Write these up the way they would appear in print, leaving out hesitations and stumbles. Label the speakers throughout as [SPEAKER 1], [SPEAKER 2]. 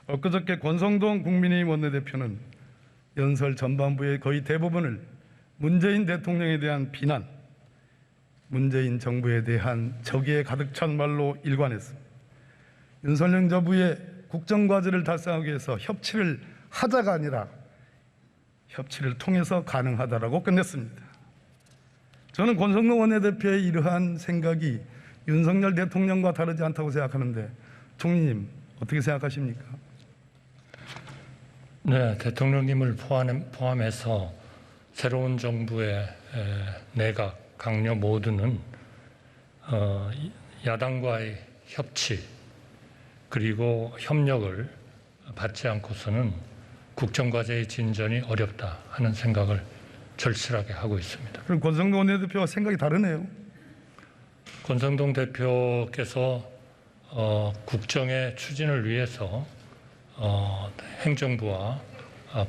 [SPEAKER 1] 엊그저께 권성동 국민의힘 원내대표는 연설 전반부의 거의 대부분을 문재인 대통령에 대한 비난, 문재인 정부에 대한 적의에 가득 찬 말로 일관했습니다. 윤석열 정부의 국정과제를 달성하기 위해서 협치를 하자가 아니라 협치를 통해서 가능하다라고 끝냈습니다. 저는 권성동 원내대표의 이러한 생각이 윤석열 대통령과 다르지 않다고 생각하는데 총리님 어떻게 생각하십니까?
[SPEAKER 2] 네, 대통령님을 포함해서 새로운 정부의 내각, 강요 모두는 야당과의 협치 그리고 협력을 받지 않고서는 국정과제의 진전이 어렵다 하는 생각을 절실하게 하고 있습니다.
[SPEAKER 1] 그럼 권성동 원내대표와 생각이 다르네요.
[SPEAKER 2] 권성동 대표께서 국정의 추진을 위해서 행정부와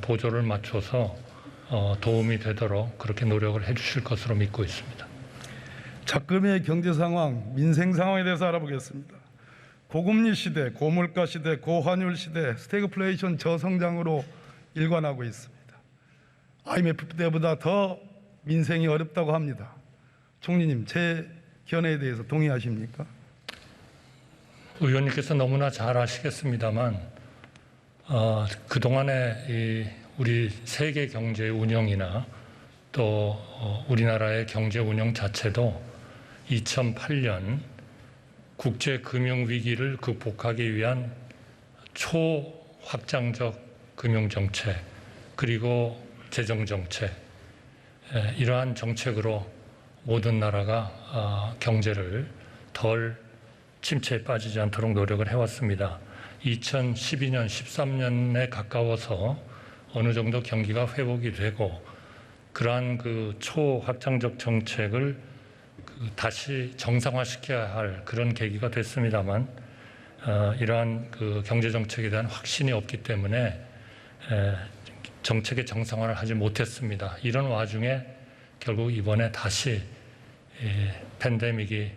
[SPEAKER 2] 보조를 맞춰서 도움이 되도록 그렇게 노력을 해주실 것으로 믿고 있습니다.
[SPEAKER 1] 작금의 경제 상황, 민생 상황에 대해서 알아보겠습니다. 고금리 시대, 고물가 시대, 고환율 시대, 스태그플레이션 저성장으로 일관하고 있습니다. IMF 때보다 더 민생이 어렵다고 합니다. 총리님, 제 견해에 대해서 동의하십니까?
[SPEAKER 2] 의원님께서 너무나 잘 아시겠습니다만 그동안의 우리 세계 경제 운영이나 또 우리나라의 경제 운영 자체도 2008년 국제 금융 위기를 극복하기 위한 초확장적 금융 정책 그리고 재정 정책 이러한 정책으로 모든 나라가 경제를 덜 침체에 빠지지 않도록 노력을 해왔습니다. 2012년, 13년에 가까워서 어느 정도 경기가 회복이 되고 그러한 그 초확장적 정책을 다시 정상화시켜야 할 그런 계기가 됐습니다만 이러한 그 경제 정책에 대한 확신이 없기 때문에 정책의 정상화를 하지 못했습니다. 이런 와중에 결국 이번에 다시 팬데믹이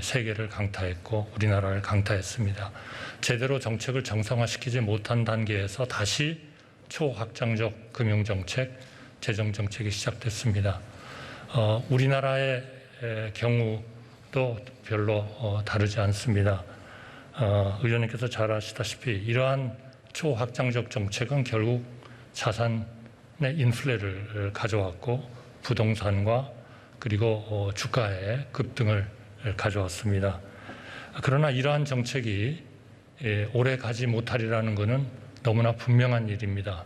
[SPEAKER 2] 세계를 강타했고 우리나라를 강타했습니다. 제대로 정책을 정상화시키지 못한 단계에서 다시 초확장적 금융정책, 재정정책이 시작됐습니다. 우리나라의 경우도 별로 다르지 않습니다. 의원님께서 잘 아시다시피 이러한 초확장적 정책은 결국 자산의 인플레를 가져왔고 부동산과 그리고 주가의 급등을 가져왔습니다. 그러나 이러한 정책이 오래 가지 못하리라는 것은 너무나 분명한 일입니다.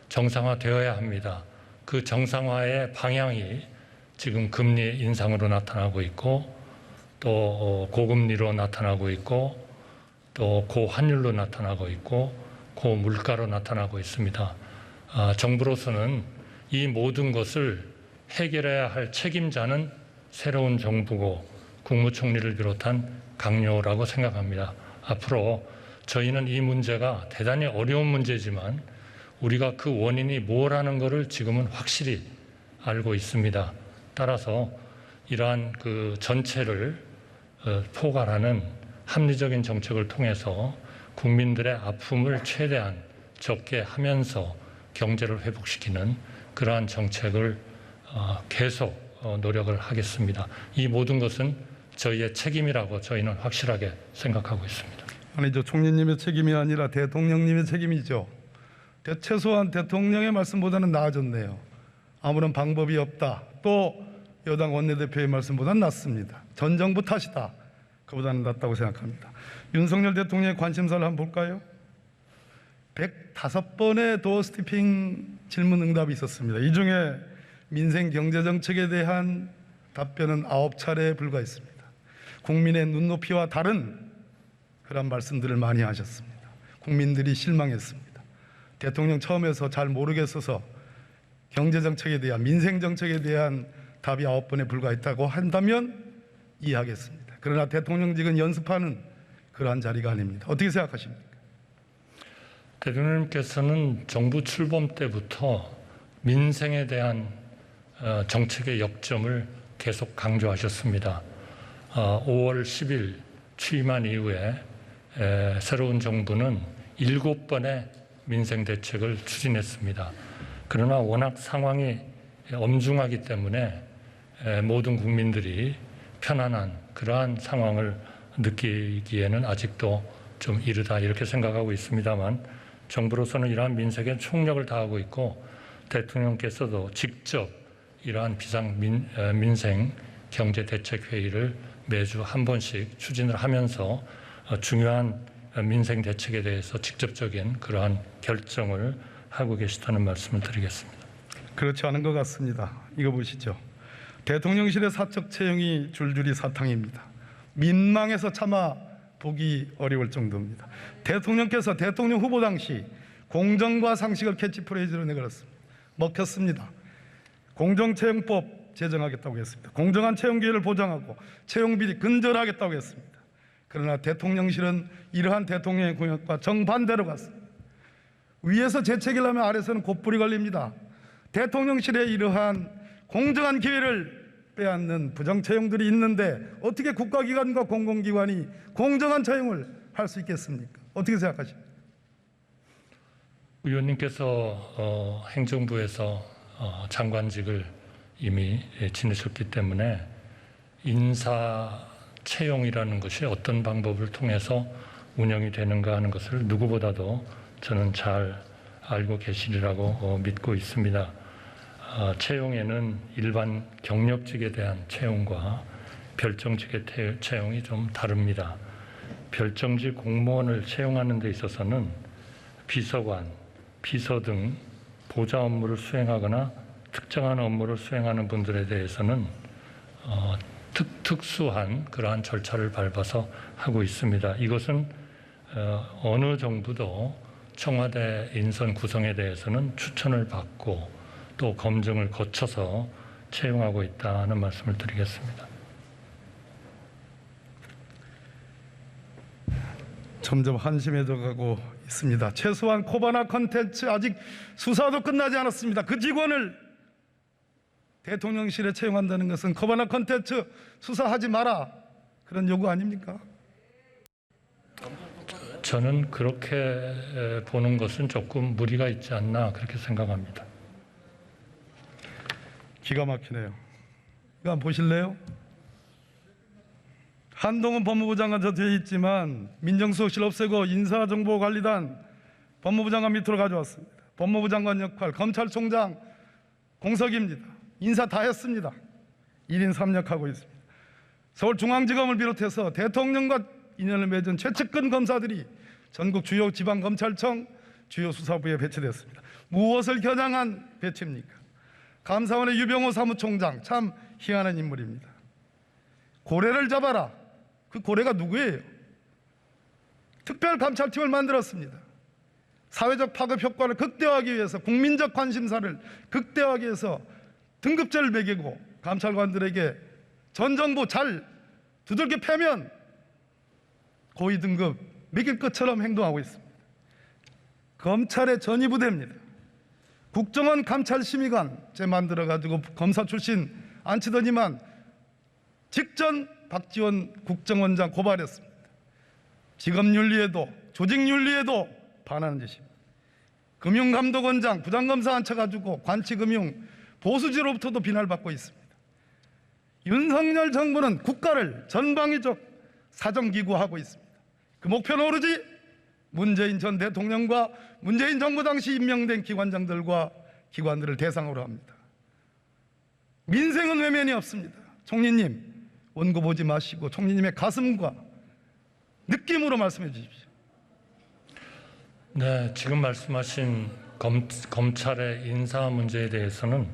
[SPEAKER 2] 정상화되어야 합니다. 그 정상화의 방향이 지금 금리 인상으로 나타나고 있고 또 고금리로 나타나고 있고 또 고환율로 나타나고 있고 고물가로 나타나고 있습니다. 정부로서는 이 모든 것을 해결해야 할 책임자는 새로운 정부고 국무총리를 비롯한 강요라고 생각합니다. 앞으로 저희는 이 문제가 대단히 어려운 문제지만 우리가 그 원인이 뭐라는 것을 지금은 확실히 알고 있습니다. 따라서 이러한 그 전체를 포괄하는 합리적인 정책을 통해서 국민들의 아픔을 최대한 적게 하면서 경제를 회복시키는 그러한 정책을 계속 노력을 하겠습니다. 이 모든 것은 저희의 책임이라고 저희는 확실하게 생각하고 있습니다.
[SPEAKER 1] 아니죠. 총리님의 책임이 아니라 대통령님의 책임이죠. 최소한 대통령의 말씀보다는 나아졌네요. 아무런 방법이 없다. 또 여당 원내대표의 말씀보다는 낫습니다. 전 정부 탓이다. 그보다는 낫다고 생각합니다. 윤석열 대통령의 관심사를 한번 볼까요? 105번의 도어 스티핑 질문 응답이 있었습니다. 이 중에 민생 경제 정책에 대한 답변은 9차례에 불과했습니다. 국민의 눈높이와 다른 그런 말씀들을 많이 하셨습니다. 국민들이 실망했습니다. 대통령 처음에서 잘 모르겠어서 경제 정책에 대한 민생 정책에 대한 답이 9번에 불과했다고 한다면 이해하겠습니다. 그러나 대통령직은 연습하는 그러한 자리가 아닙니다. 어떻게 생각하십니까?
[SPEAKER 2] 대통령님께서는 정부 출범 때부터 민생에 대한 정책의 역점을 계속 강조하셨습니다. 5월 10일 취임한 이후에 새로운 정부는 7번의 민생 대책을 추진했습니다. 그러나 워낙 상황이 엄중하기 때문에 모든 국민들이 편안한 그러한 상황을 느끼기에는 아직도 좀 이르다 이렇게 생각하고 있습니다만, 정부로서는 이러한 민생에 총력을 다하고 있고 대통령께서도 직접 이러한 민생 경제 대책 회의를 매주 한 번씩 추진을 하면서 중요한 민생 대책에 대해서 직접적인 그러한 결정을 하고 계시다는 말씀을 드리겠습니다.
[SPEAKER 1] 그렇지 않은 것 같습니다. 이거 보시죠. 대통령실의 사적 채용이 줄줄이 사탕입니다. 민망해서 차마 보기 어려울 정도입니다. 대통령께서 대통령 후보 당시 공정과 상식을 캐치프레이즈로 내걸었습니다. 먹혔습니다. 공정채용법 제정하겠다고 했습니다. 공정한 채용 기회를 보장하고 채용 비리 근절하겠다고 했습니다. 그러나 대통령실은 이러한 대통령의 공약과 정반대로 갔습니다. 위에서 재책을 하면 아래서는 곧불이 걸립니다. 대통령실의 이러한 공정한 기회를 빼앗는 부정채용들이 있는데 어떻게 국가기관과 공공기관이 공정한 채용을 할 수 있겠습니까? 어떻게 생각하십니까?
[SPEAKER 2] 의원님께서 행정부에서 장관직을 이미 지내셨기 때문에 인사 채용이라는 것이 어떤 방법을 통해서 운영이 되는가 하는 것을 누구보다도 저는 잘 알고 계시리라고 믿고 있습니다. 채용에는 일반 경력직에 대한 채용과 별정직의 채용이 좀 다릅니다. 별정직 공무원을 채용하는 데 있어서는 비서관, 비서 등 보좌 업무를 수행하거나 특정한 업무를 수행하는 분들에 대해서는 특수한 그러한 절차를 밟아서 하고 있습니다. 이것은 어느 정부도 청와대 인선 구성에 대해서는 추천을 받고 또 검증을 거쳐서 채용하고 있다는 말씀을 드리겠습니다.
[SPEAKER 1] 점점 한심해져 가고 있습니다. 최소한 코바나 컨텐츠 아직 수사도 끝나지 않았습니다. 그 직원을 대통령실에 채용한다는 것은 코바나 컨텐츠 수사하지 마라, 그런 요구 아닙니까?
[SPEAKER 2] 저는 그렇게 보는 것은 조금 무리가 있지 않나 그렇게 생각합니다.
[SPEAKER 1] 기가 막히네요. 이거 한번 보실래요? 한동훈 법무부 장관 저 뒤에 있지만 민정수석실 없애고 인사정보관리단 법무부 장관 밑으로 가져왔습니다. 법무부 장관 역할 검찰총장 공석입니다. 인사 다 했습니다. 1인 3역하고 있습니다. 서울중앙지검을 비롯해서 대통령과 인연을 맺은 최측근 검사들이 전국 주요 지방검찰청 주요 수사부에 배치됐습니다. 무엇을 겨냥한 배치입니까? 감사원의 유병호 사무총장, 참 희한한 인물입니다. 고래를 잡아라. 그 고래가 누구예요? 특별감찰팀을 만들었습니다. 사회적 파급 효과를 극대화하기 위해서, 국민적 관심사를 극대화하기 위해서 등급제를 매기고 감찰관들에게 전 정보 잘 두들겨 패면 고위 등급 매길 것처럼 행동하고 있습니다. 검찰의 전위부대입니다. 국정원 감찰심의관제 만들어가지고 검사 출신 앉히더니만 직전 박지원 국정원장 고발했습니다. 직업윤리에도 조직윤리에도 반하는 짓입니다. 금융감독원장 부장검사 앉혀가지고 관치금융 보수지로부터도 비난받고 있습니다. 윤석열 정부는 국가를 전방위적 사정기구하고 있습니다. 그 목표는 오로지 문재인 전 대통령과 문재인 정부 당시 임명된 기관장들과 기관들을 대상으로 합니다. 민생은 외면이 없습니다. 총리님, 원고 보지 마시고 총리님의 가슴과 느낌으로 말씀해 주십시오.
[SPEAKER 2] 네, 지금 말씀하신 검찰의 인사 문제에 대해서는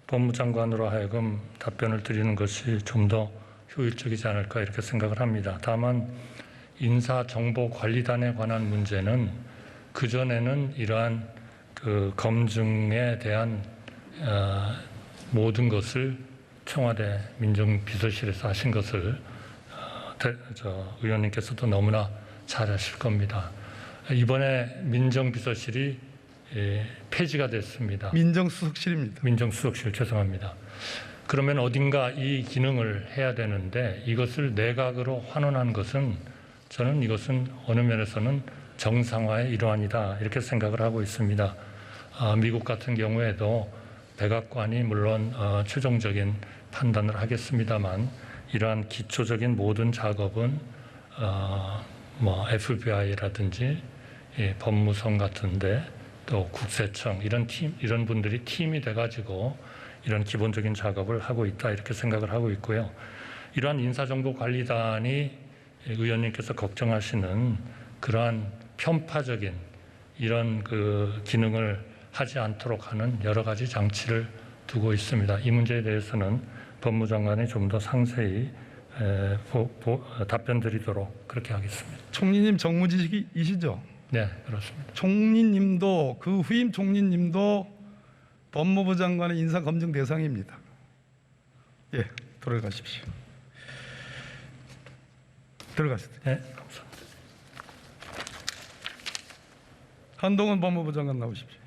[SPEAKER 2] 법무장관으로 하여금 답변을 드리는 것이 좀 더 효율적이지 않을까 이렇게 생각을 합니다. 다만 인사정보관리단에 관한 문제는 그전에는 이러한 그 검증에 대한 모든 것을 청와대 민정비서실에서 하신 것을 의원님께서도 너무나 잘 아실 겁니다. 이번에 민정비서실이 폐지가 됐습니다.
[SPEAKER 1] 민정수석실입니다.
[SPEAKER 2] 민정수석실, 죄송합니다. 그러면 어딘가 이 기능을 해야 되는데 이것을 내각으로 환원한 것은 저는 이것은 어느 면에서는 정상화의 일환이다 이렇게 생각을 하고 있습니다. 미국 같은 경우에도 백악관이 물론 최종적인 판단을 하겠습니다만 이러한 기초적인 모든 작업은 뭐 FBI라든지 법무성 같은데 또 국세청 이런 분들이 팀이 돼가지고 이런 기본적인 작업을 하고 있다 이렇게 생각을 하고 있고요. 이러한 인사정보관리단이 의원님께서 걱정하시는 그러한 편파적인 이런 그 기능을 하지 않도록 하는 여러 가지 장치를 두고 있습니다. 이 문제에 대해서는 법무장관이 좀 더 상세히 답변드리도록 그렇게 하겠습니다.
[SPEAKER 1] 총리님 정무직이시죠?
[SPEAKER 2] 네, 그렇습니다.
[SPEAKER 1] 총리님도 그 후임 총리님도 법무부 장관의 인사 검증 대상입니다. 예, 들어가십시오. 들어가십시오.
[SPEAKER 2] 네, 감사합니다.
[SPEAKER 1] 한동훈 법무부 장관 나오십시오.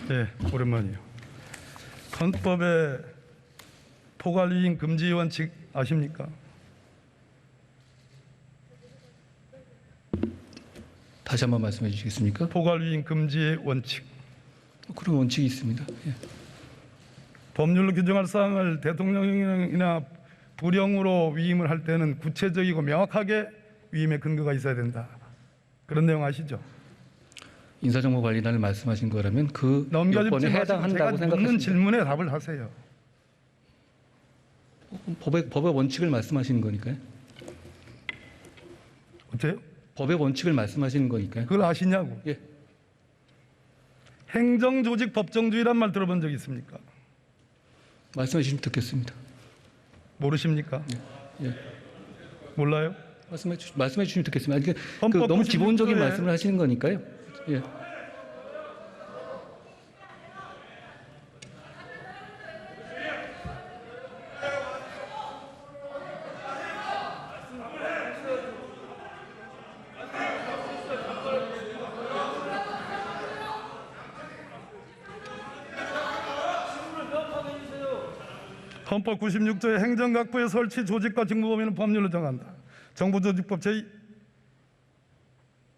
[SPEAKER 1] 네, 오랜만이에요. 헌법에 포괄유인 금지 원칙 아십니까?
[SPEAKER 3] 다시 한번 말씀해 주시겠습니까?
[SPEAKER 1] 포괄유인 금지의 원칙.
[SPEAKER 3] 그런 원칙이 있습니다. 예.
[SPEAKER 1] 법률로 규정할 사항을 대통령이나 부령으로 위임을 할 때는 구체적이고 명확하게 위임의 근거가 있어야 된다. 그런 내용 아시죠?
[SPEAKER 3] 인사정보관리단을 말씀하신 거라면 그
[SPEAKER 1] 넘겨짚지
[SPEAKER 3] 요건에
[SPEAKER 1] 마시고
[SPEAKER 3] 해당한다고
[SPEAKER 1] 제가 묻는
[SPEAKER 3] 생각하십니다.
[SPEAKER 1] 질문에 답을 하세요.
[SPEAKER 3] 법의 원칙을 말씀하시는 거니까요.
[SPEAKER 1] 어때요?
[SPEAKER 3] 법의 원칙을 말씀하시는 거니까요.
[SPEAKER 1] 그걸 아시냐고.
[SPEAKER 3] 예.
[SPEAKER 1] 행정조직 법정주의란 말 들어본 적 있습니까?
[SPEAKER 3] 말씀해 주시면 듣겠습니다.
[SPEAKER 1] 모르십니까?
[SPEAKER 3] 예.
[SPEAKER 1] 몰라요?
[SPEAKER 3] 말씀해 주시면 듣겠습니다. 그러니까
[SPEAKER 1] 헌법
[SPEAKER 3] 너무
[SPEAKER 1] 96조에
[SPEAKER 3] 기본적인 말씀을 하시는 거니까요. 예.
[SPEAKER 1] 헌법 96조의 행정각부의 설치 조직과 직무 범위는 법률로 정한다. 정부조직법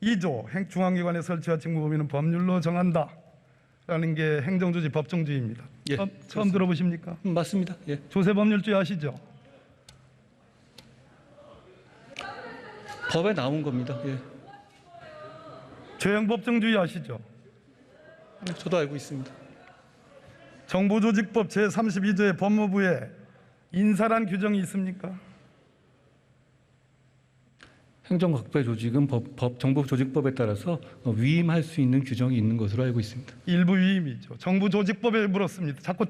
[SPEAKER 1] 제2조 중앙기관의 설치와 직무 범위는 법률로 정한다. 라는 게 행정조직 법정주의입니다.
[SPEAKER 3] 예,
[SPEAKER 1] 처음 들어보십니까?
[SPEAKER 3] 맞습니다. 예.
[SPEAKER 1] 조세법률주의 아시죠?
[SPEAKER 3] 법에 나온 겁니다. 예.
[SPEAKER 1] 죄형법정주의 아시죠?
[SPEAKER 3] 저도 알고 있습니다.
[SPEAKER 1] 정부조직법 제32조의 법무부에 인사란 규정이 있습니까?
[SPEAKER 3] 행정각부의 조직은 정부조직법에 따라서 위임할 수 있는 규정이 있는 것으로 알고 있습니다.
[SPEAKER 1] 일부 위임이죠. 정부조직법에 물었습니다. 자꾸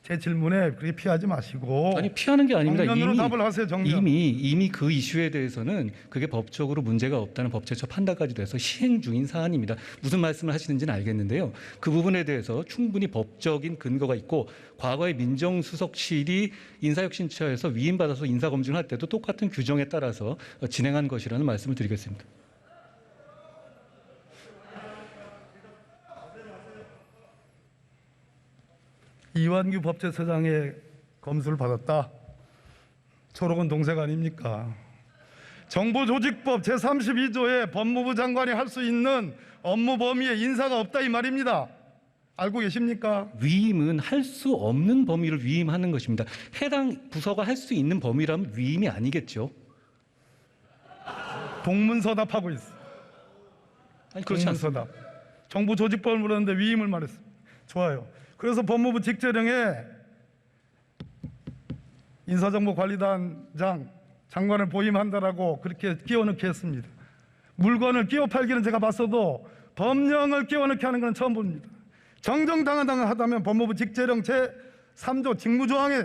[SPEAKER 1] 제 질문에 그렇게 피하지 마시고
[SPEAKER 3] 아니 피하는 게 아닙니다.
[SPEAKER 1] 정면으로 답을 하세요. 정면.
[SPEAKER 3] 이미 그 이슈에 대해서는 그게 법적으로 문제가 없다는 법제처 판단까지 돼서 시행 중인 사안입니다. 무슨 말씀을 하시는지는 알겠는데요. 그 부분에 대해서 충분히 법적인 근거가 있고 과거에 민정수석실이 인사혁신처에서 위임받아서 인사검증을 할 때도 똑같은 규정에 따라서 진행한 것이라는 말씀을 드리겠습니다.
[SPEAKER 1] 이완규 법제처장의 검수를 받았다. 초록은 동생 아닙니까? 정부조직법 제32조에 법무부 장관이 할 수 있는 업무 범위에 인사가 없다 이 말입니다. 알고 계십니까?
[SPEAKER 3] 위임은 할 수 없는 범위를 위임하는 것입니다. 해당 부서가 할 수 있는 범위라면 위임이 아니겠죠.
[SPEAKER 1] 동문서답하고 있어.
[SPEAKER 3] 아니 그렇지 않습니다.
[SPEAKER 1] 동문서답. 정부조직법을 물었는데 위임을 말했습니다. 좋아요. 그래서 법무부 직제령에 인사정보관리단장 장관을 보임한다라고 그렇게 끼워넣게 했습니다. 물건을 끼워 팔기는 제가 봤어도 법령을 끼워넣게 하는 건 처음 봅니다. 정정당당하다면 법무부 직제령 제3조 직무조항에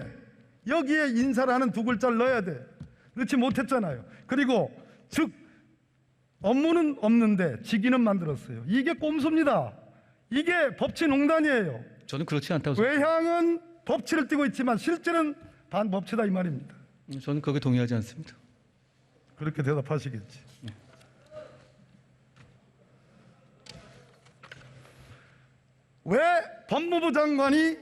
[SPEAKER 1] 여기에 인사를 하는 두 글자를 넣어야 돼. 넣지 못했잖아요. 그리고 즉 업무는 없는데 직위는 만들었어요. 이게 꼼수입니다. 이게 법치농단이에요.
[SPEAKER 3] 저는 그렇지 않다고 생각합니다.
[SPEAKER 1] 외향은 법치를 띠고 있지만 실제는 반법치다 이 말입니다.
[SPEAKER 3] 저는 거기에 동의하지 않습니다.
[SPEAKER 1] 그렇게 대답하시겠지. 왜 법무부 장관이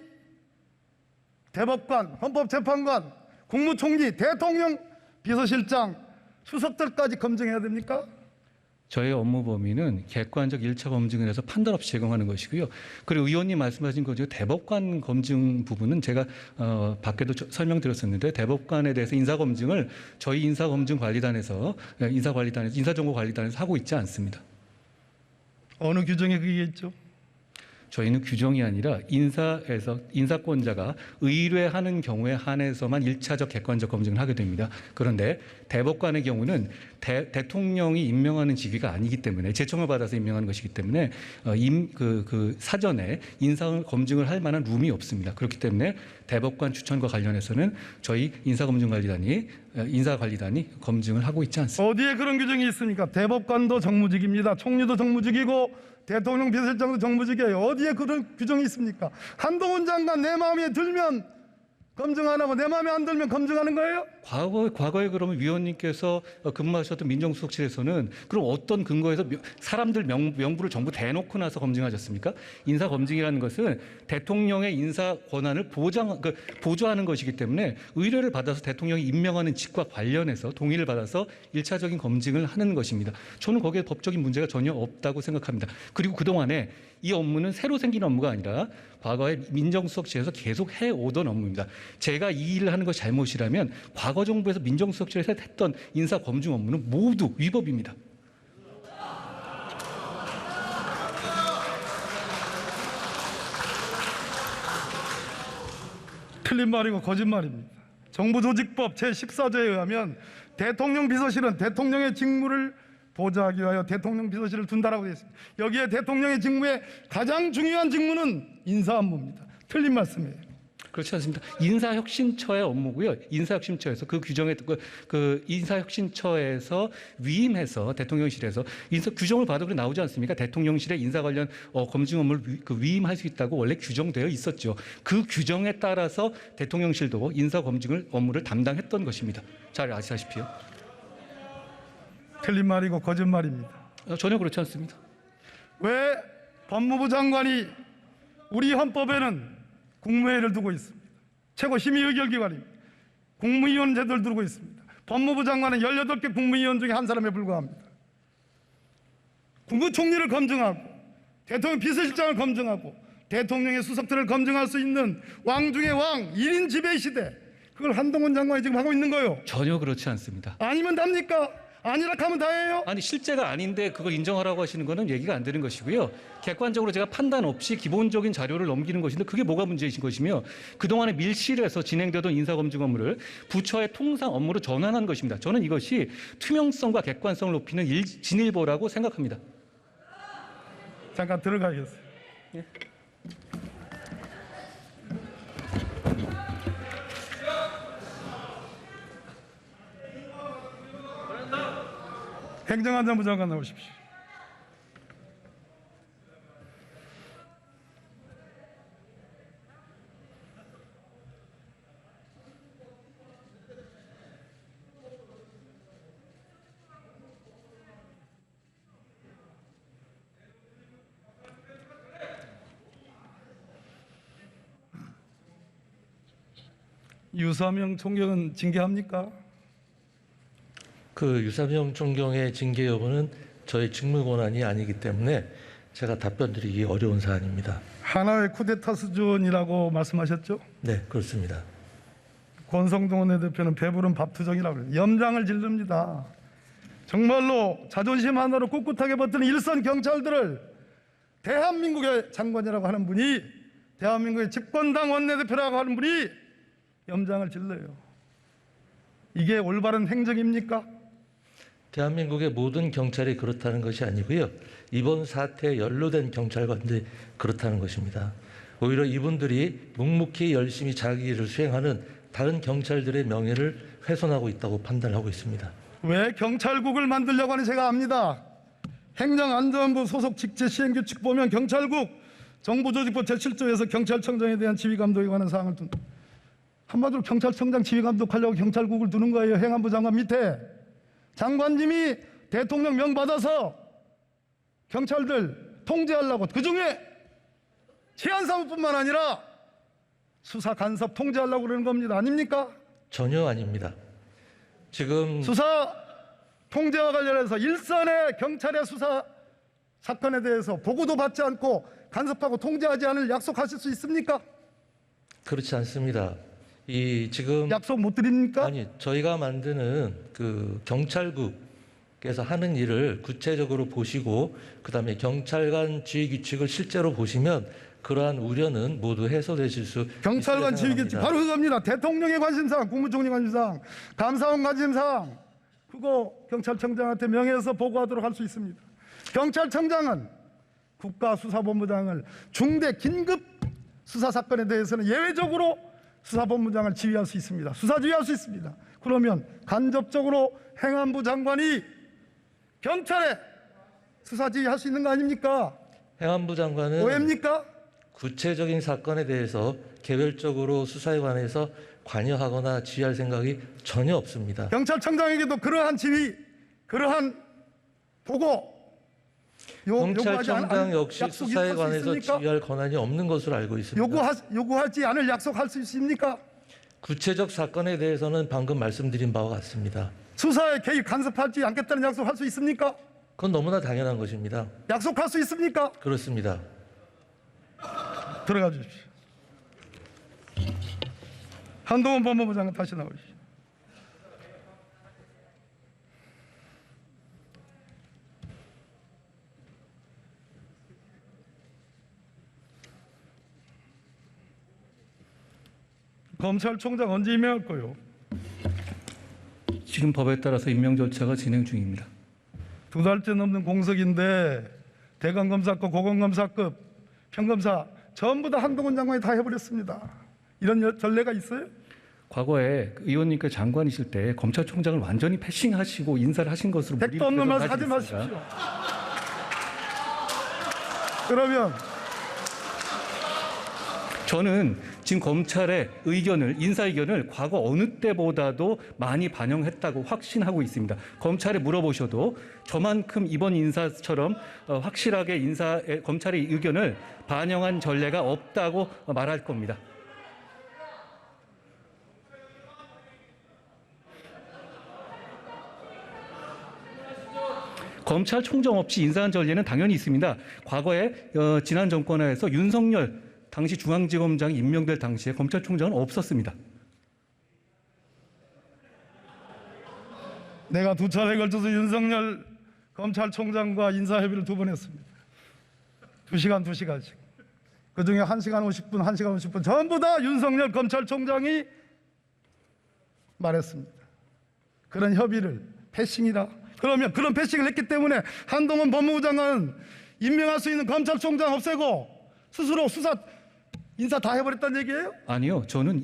[SPEAKER 1] 대법관, 헌법재판관, 국무총리, 대통령, 비서실장, 수석들까지 검증해야 됩니까?
[SPEAKER 3] 저의 업무 범위는 객관적 1차 검증을 해서 판단 없이 제공하는 것이고요. 그리고 의원님 말씀하신 거죠. 대법관 검증 부분은 제가 밖에도 설명드렸었는데 대법관에 대해서 인사검증을 저희 인사검증관리단에서 인사정보관리단에서 하고 있지 않습니다.
[SPEAKER 1] 어느 규정에 그게 있죠?
[SPEAKER 3] 저희는 규정이 아니라 인사권자가 의뢰하는 경우에 한해서만 1차적 객관적 검증을 하게 됩니다. 그런데 대법관의 경우는 대통령이 임명하는 직위가 아니기 때문에 제청을 받아서 임명하는 것이기 때문에 사전에 인사 검증을 할 만한 룸이 없습니다. 그렇기 때문에 대법관 추천과 관련해서는 저희 인사관리단이 검증을 하고 있지 않습니다.
[SPEAKER 1] 어디에 그런 규정이 있습니까? 대법관도 정무직입니다. 총리도 정무직이고 대통령 비서실장도 정무직이에요. 어디에 그런 규정이 있습니까? 한동훈 장관 내 마음에 들면 검증 안 하고 내 마음에 안 들면 검증하는 거예요?
[SPEAKER 3] 과거에 그러면 위원님께서 근무하셨던 민정수석실에서는 그럼 어떤 근거에서 사람들 명부를 전부 대놓고 나서 검증하셨습니까? 인사 검증이라는 것은 대통령의 인사 권한을 보조하는 것이기 때문에 의뢰를 받아서 대통령이 임명하는 직과 관련해서 동의를 받아서 1차적인 검증을 하는 것입니다. 저는 거기에 법적인 문제가 전혀 없다고 생각합니다. 그리고 그동안에 이 업무는 새로 생긴 업무가 아니라 과거에 민정수석실에서 계속 해오던 업무입니다. 제가 이 일을 하는 것이 잘못이라면 과거 정부에서 민정수석실에서 했던 인사 검증 업무는 모두 위법입니다.
[SPEAKER 1] 틀린 말이고 거짓말입니다. 정부조직법 제14조에 의하면 대통령 비서실은 대통령의 직무를 보좌하기 위하여 대통령 비서실을 둔다라고 되어 있습니다. 여기에 대통령의 직무의 가장 중요한 직무는 인사 업무입니다. 틀린 말씀이에요.
[SPEAKER 3] 그렇지 않습니다. 인사혁신처의 업무고요. 인사혁신처에서 그 규정에 인사혁신처에서 위임해서 대통령실에서 규정을 봐도 그래 나오지 않습니까? 대통령실의 인사 관련 검증 업무를 위임할 수 있다고 원래 규정되어 있었죠. 그 규정에 따라서 대통령실도 인사 검증을 업무를 담당했던 것입니다. 잘 아시다시피요.
[SPEAKER 1] 틀린 말이고 거짓말입니다.
[SPEAKER 3] 전혀 그렇지 않습니다.
[SPEAKER 1] 왜 법무부 장관이 우리 헌법에는 국무회의를 두고 있습니다. 최고 심의 의결기관입니다. 국무위원 제도를 두고 있습니다. 법무부 장관은 18개 국무위원 중에 한 사람에 불과합니다. 국무총리를 검증하고 대통령 비서실장을 검증하고 대통령의 수석들을 검증할 수 있는 왕 중의 왕 1인 지배 시대, 그걸 한동훈 장관이 지금 하고 있는 거예요.
[SPEAKER 3] 전혀 그렇지 않습니다.
[SPEAKER 1] 아니면 답니까? 아니라 하면 다예요?
[SPEAKER 3] 아니 실제가 아닌데 그걸 인정하라고 하시는 거는 얘기가 안 되는 것이고요. 객관적으로 제가 판단 없이 기본적인 자료를 넘기는 것인데 그게 뭐가 문제이신 것이며 그동안에 밀실에서 진행되던 인사검증 업무를 부처의 통상 업무로 전환한 것입니다. 저는 이것이 투명성과 객관성을 높이는 진일보라고 생각합니다.
[SPEAKER 1] 잠깐 들어가겠어요.
[SPEAKER 3] 예.
[SPEAKER 1] 행정안전부 장관 나오십시오. 유사명 총경은 징계합니까?
[SPEAKER 4] 그 유사명 총경의 징계 여부는 저의 직무 권한이 아니기 때문에 제가 답변드리기 어려운 사안입니다.
[SPEAKER 1] 하나의 쿠데타 수준이라고 말씀하셨죠?
[SPEAKER 4] 네, 그렇습니다.
[SPEAKER 1] 권성동 원내대표는 배부른 밥투정이라고 그래요. 염장을 지릅니다. 정말로 자존심 하나로 꿋꿋하게 버티는 일선 경찰들을 대한민국의 장관이라고 하는 분이, 대한민국의 집권당 원내대표라고 하는 분이 염장을 질러요. 이게 올바른 행정입니까?
[SPEAKER 4] 대한민국의 모든 경찰이 그렇다는 것이 아니고요. 이번 사태에 연루된 경찰관들이 그렇다는 것입니다. 오히려 이분들이 묵묵히 열심히 자기 일을 수행하는 다른 경찰들의 명예를 훼손하고 있다고 판단하고 있습니다.
[SPEAKER 1] 왜 경찰국을 만들려고 하는지 제가 압니다. 행정안전부 소속 직제 시행규칙 보면 경찰국 정부조직법 제7조에서 경찰청장에 대한 지휘감독에 관한 사항을 한마디로 경찰청장 지휘감독하려고 경찰국을 두는 거예요. 행안부 장관 밑에. 장관님이 대통령 명 받아서 경찰들 통제하려고, 그중에 치안사무뿐만 아니라 수사 간섭 통제하려고 그러는 겁니다. 아닙니까?
[SPEAKER 4] 전혀 아닙니다. 지금
[SPEAKER 1] 수사 통제와 관련해서 일선의 경찰의 수사 사건에 대해서 보고도 받지 않고 간섭하고 통제하지 않을 약속하실 수 있습니까?
[SPEAKER 4] 그렇지 않습니다. 이 지금
[SPEAKER 1] 약속 못 드립니까?
[SPEAKER 4] 아니, 저희가 만드는 그 경찰국에서 하는 일을 구체적으로 보시고 그다음에 경찰관 지휘 규칙을 실제로 보시면 그러한 우려는 모두 해소되실 수
[SPEAKER 1] 경찰관
[SPEAKER 4] 있을
[SPEAKER 1] 지휘규칙
[SPEAKER 4] 생각합니다.
[SPEAKER 1] 바로 그겁니다. 대통령의 관심사항, 국무총리 관심사항, 감사원 관심사항, 그거 경찰청장한테 명예해서 보고하도록 할 수 있습니다. 경찰청장은 국가수사본부장을 중대 긴급 수사 사건에 대해서는 예외적으로 수사본부장을 지휘할 수 있습니다. 수사 지휘할 수 있습니다. 그러면 간접적으로 행안부 장관이 경찰에 수사 지휘할 수 있는 거 아닙니까?
[SPEAKER 4] 행안부 장관은
[SPEAKER 1] 오해입니까?
[SPEAKER 4] 구체적인 사건에 대해서 개별적으로 수사에 관해서 관여하거나 지휘할 생각이 전혀 없습니다.
[SPEAKER 1] 경찰청장에게도 그러한 지휘, 그러한 보고
[SPEAKER 4] 경찰청장 역시
[SPEAKER 1] 약속
[SPEAKER 4] 수사에
[SPEAKER 1] 있을 수
[SPEAKER 4] 관해서
[SPEAKER 1] 있습니까?
[SPEAKER 4] 지휘할 권한이 없는 것으로 알고 있습니다.
[SPEAKER 1] 요구하지 않을 약속할 수 있습니까?
[SPEAKER 4] 구체적 사건에 대해서는 방금 말씀드린 바와 같습니다.
[SPEAKER 1] 수사에 개입 간섭하지 않겠다는 약속할 수 있습니까?
[SPEAKER 4] 그건 너무나 당연한 것입니다.
[SPEAKER 1] 약속할 수 있습니까?
[SPEAKER 4] 그렇습니다.
[SPEAKER 1] 들어가 주십시오. 한동훈 법무부 장관 다시 나오십시오. 검찰총장 언제 임명할 거요?
[SPEAKER 3] 지금 법에 따라서 임명 절차가 진행 중입니다.
[SPEAKER 1] 2달째 넘는 공석인데 대검검사급, 고검검사급, 평검사 전부 다 한동훈 장관이 다 해버렸습니다. 이런 전례가 있어요?
[SPEAKER 3] 과거에 의원님께 장관이실 때 검찰총장을 완전히 패싱하시고 인사를 하신 것으로
[SPEAKER 1] 백도 없는 말 하지
[SPEAKER 3] 있습니다.
[SPEAKER 1] 마십시오. 그러면
[SPEAKER 3] 저는 지금 검찰의 인사 의견을 과거 어느 때보다도 많이 반영했다고 확신하고 있습니다. 검찰에 물어보셔도 저만큼 이번 인사처럼 확실하게 검찰의 의견을 반영한 전례가 없다고 말할 겁니다. 검찰총장 없이 인사한 전례는 당연히 있습니다. 과거에 지난 정권하에서 윤석열 당시 중앙지검장이 임명될 당시에 검찰총장은 없었습니다.
[SPEAKER 1] 내가 2차례에 걸쳐서 윤석열 검찰총장과 인사협의를 2번 했습니다. 2시간씩. 그중에 1시간 50분, 1시간 50분 전부 다 윤석열 검찰총장이 말했습니다. 그런 협의를 패싱이다. 그러면 그런 패싱을 했기 때문에 한동훈 법무부 장관은 임명할 수 있는 검찰총장 없애고 스스로 인사 다 해버렸다는 얘기예요?
[SPEAKER 3] 아니요, 저는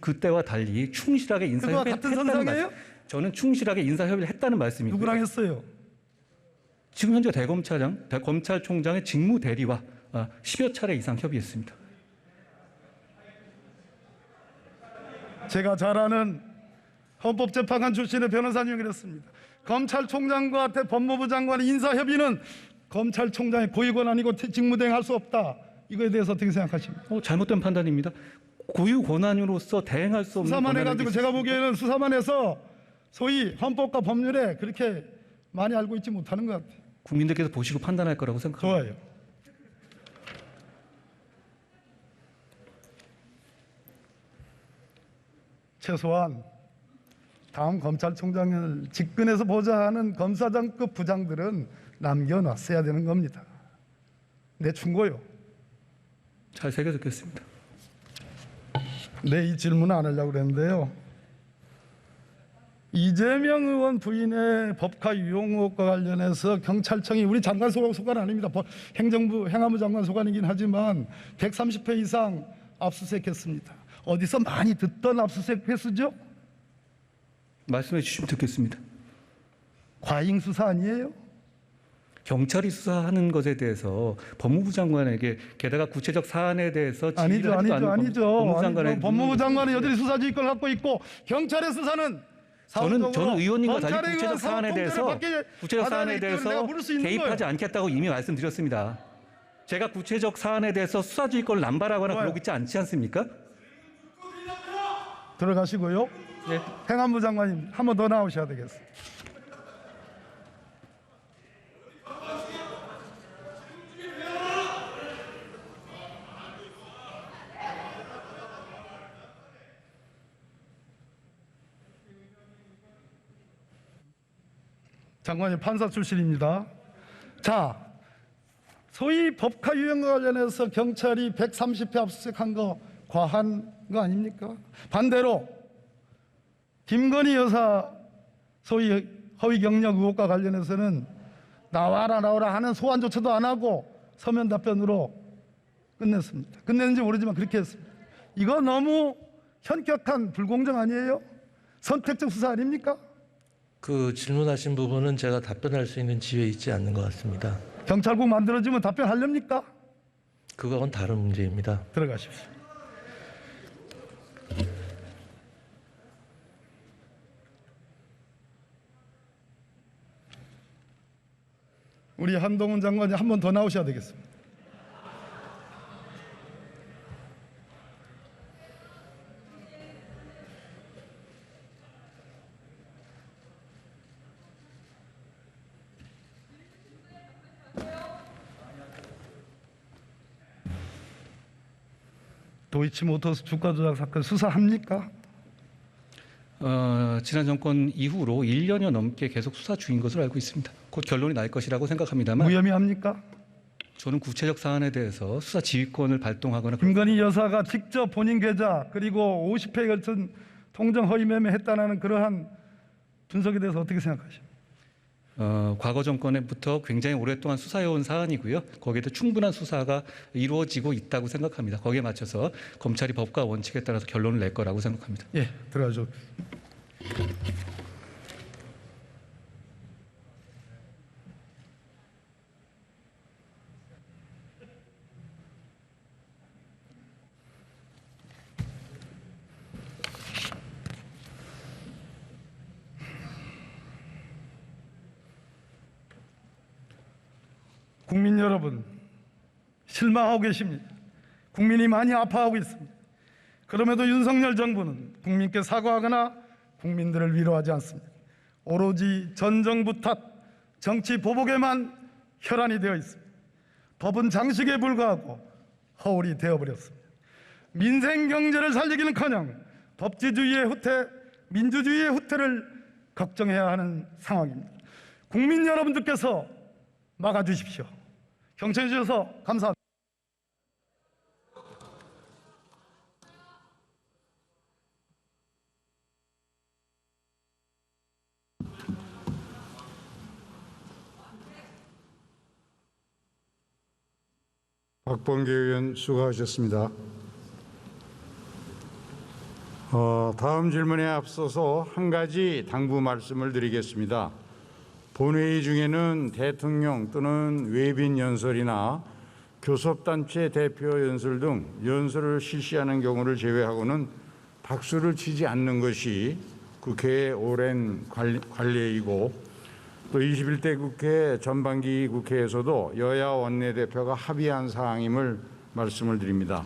[SPEAKER 3] 그때와 달리 충실하게 인사협의를
[SPEAKER 1] 같은
[SPEAKER 3] 했다는
[SPEAKER 1] 선상이에요?
[SPEAKER 3] 말씀. 저는 충실하게 인사협의를 했다는 말씀이고요.
[SPEAKER 1] 누구랑 했어요?
[SPEAKER 3] 지금 현재 검찰총장의 직무 대리와 10여 차례 이상 협의했습니다.
[SPEAKER 1] 제가 잘 아는 헌법재판관 출신의 변호사님이 그랬습니다. 검찰총장과 법무부 장관의 인사협의는 검찰총장의 고유권한이고 직무대행할 수 없다. 이거에 대해서 어떻게 생각하십니까?
[SPEAKER 3] 잘못된 판단입니다. 고유 권한으로서 대행할 수 없는
[SPEAKER 1] 수사만
[SPEAKER 3] 권한이
[SPEAKER 1] 해가지고 제가 보기에는 수사만 해서 소위 헌법과 법률에 그렇게 많이 알고 있지 못하는 것 같아요.
[SPEAKER 3] 국민들께서 보시고 판단할 거라고 생각합니다.
[SPEAKER 1] 좋아요. 최소한 다음 검찰총장을 직근에서 보자 하는 검사장급 부장들은 남겨놨어야 되는 겁니다. 내 충고요.
[SPEAKER 3] 잘 새겨 듣겠습니다.
[SPEAKER 1] 이 질문을 안 하려고 그랬는데요. 이재명 의원 부인의 법카 유용 의혹과 관련해서 경찰청이 우리 장관 소관 아닙니다. 행정부 행안부 장관 소관이긴 하지만 130회 이상 압수수색했습니다. 어디서 많이 듣던 압수수색 횟수죠?
[SPEAKER 3] 말씀해 주시면 듣겠습니다.
[SPEAKER 1] 과잉 수사 아니에요?
[SPEAKER 3] 경찰이 수사하는 것에 대해서 법무부 장관에게 게다가 구체적 사안에 대해서
[SPEAKER 1] 아니죠.
[SPEAKER 3] 법무부 장관의
[SPEAKER 1] 법무부 장관은 여전히 수사지휘권을 갖고 있고 경찰의 수사는
[SPEAKER 3] 저는 의원님과 달리
[SPEAKER 1] 검찰에
[SPEAKER 3] 구체적
[SPEAKER 1] 의한
[SPEAKER 3] 사안에
[SPEAKER 1] 사법
[SPEAKER 3] 대해서
[SPEAKER 1] 통제를
[SPEAKER 3] 구체적 사안에
[SPEAKER 1] 받아내기 때문에
[SPEAKER 3] 대해서
[SPEAKER 1] 내가 물을 수 있는
[SPEAKER 3] 개입하지
[SPEAKER 1] 거예요.
[SPEAKER 3] 않겠다고 이미 말씀드렸습니다. 제가 구체적 사안에 대해서 수사지휘권을 남발하거나
[SPEAKER 1] 좋아요.
[SPEAKER 3] 그러고 있지 않지 않습니까?
[SPEAKER 1] 들어가시고요.
[SPEAKER 3] 네.
[SPEAKER 1] 행안부 장관님 한 번 더 나오셔야 되겠습니다. 장관님 판사 출신입니다. 자, 소위 법카 유형과 관련해서 경찰이 130회 압수수색한 거 과한 거 아닙니까? 반대로 김건희 여사 소위 허위 경력 의혹과 관련해서는 나와라 하는 소환조차도 안 하고 서면 답변으로 끝냈습니다. 끝냈는지 모르지만 그렇게 했습니다. 이거 너무 현격한 불공정 아니에요? 선택적 수사 아닙니까?
[SPEAKER 4] 그 질문하신 부분은 제가 답변할 수 있는 지위에 있지 않는 것 같습니다.
[SPEAKER 1] 경찰국 만들어지면 답변하렵니까?
[SPEAKER 4] 그건 다른 문제입니다.
[SPEAKER 1] 들어가십시오. 우리 한동훈 장관이 한 번 더 나오셔야 되겠습니다. 도이치모터스 주가 조작 사건 수사합니까?
[SPEAKER 3] 지난 정권 이후로 1년여 넘게 계속 수사 중인 것으로 알고 있습니다. 곧 결론이 날 것이라고 생각합니다만
[SPEAKER 1] 무혐의합니까?
[SPEAKER 3] 저는 구체적 사안에 대해서 수사 지휘권을 발동하거나
[SPEAKER 1] 김건희 여사가 직접 본인 계좌 그리고 50회에 걸친 통정 허위 매매했다는 그러한 분석에 대해서 어떻게 생각하십니까?
[SPEAKER 3] 과거 정권부터 굉장히 오랫동안 수사해온 사안이고요. 거기에도 충분한 수사가 이루어지고 있다고 생각합니다. 거기에 맞춰서 검찰이 법과 원칙에 따라서 결론을 낼 거라고 생각합니다.
[SPEAKER 1] 예, 들어가죠. 국민 여러분, 실망하고 계십니다. 국민이 많이 아파하고 있습니다. 그럼에도 윤석열 정부는 국민께 사과하거나 국민들을 위로하지 않습니다. 오로지 전 정부 탓, 정치 보복에만 혈안이 되어 있습니다. 법은 장식에 불과하고 허울이 되어버렸습니다. 민생 경제를 살리기는커녕 법치주의의 후퇴, 민주주의의 후퇴를 걱정해야 하는 상황입니다. 국민 여러분들께서 막아주십시오. 경청해 주셔서 감사합니다.
[SPEAKER 5] 박범계 의원 수고하셨습니다. 다음 질문에 앞서서 한 가지 당부 말씀을 드리겠습니다. 본회의 중에는 대통령 또는 외빈 연설이나 교섭단체 대표 연설 등 연설을 실시하는 경우를 제외하고는 박수를 치지 않는 것이 국회의 오랜 관례이고 또 21대 국회 전반기 국회에서도 여야 원내대표가 합의한 사항임을 말씀을 드립니다.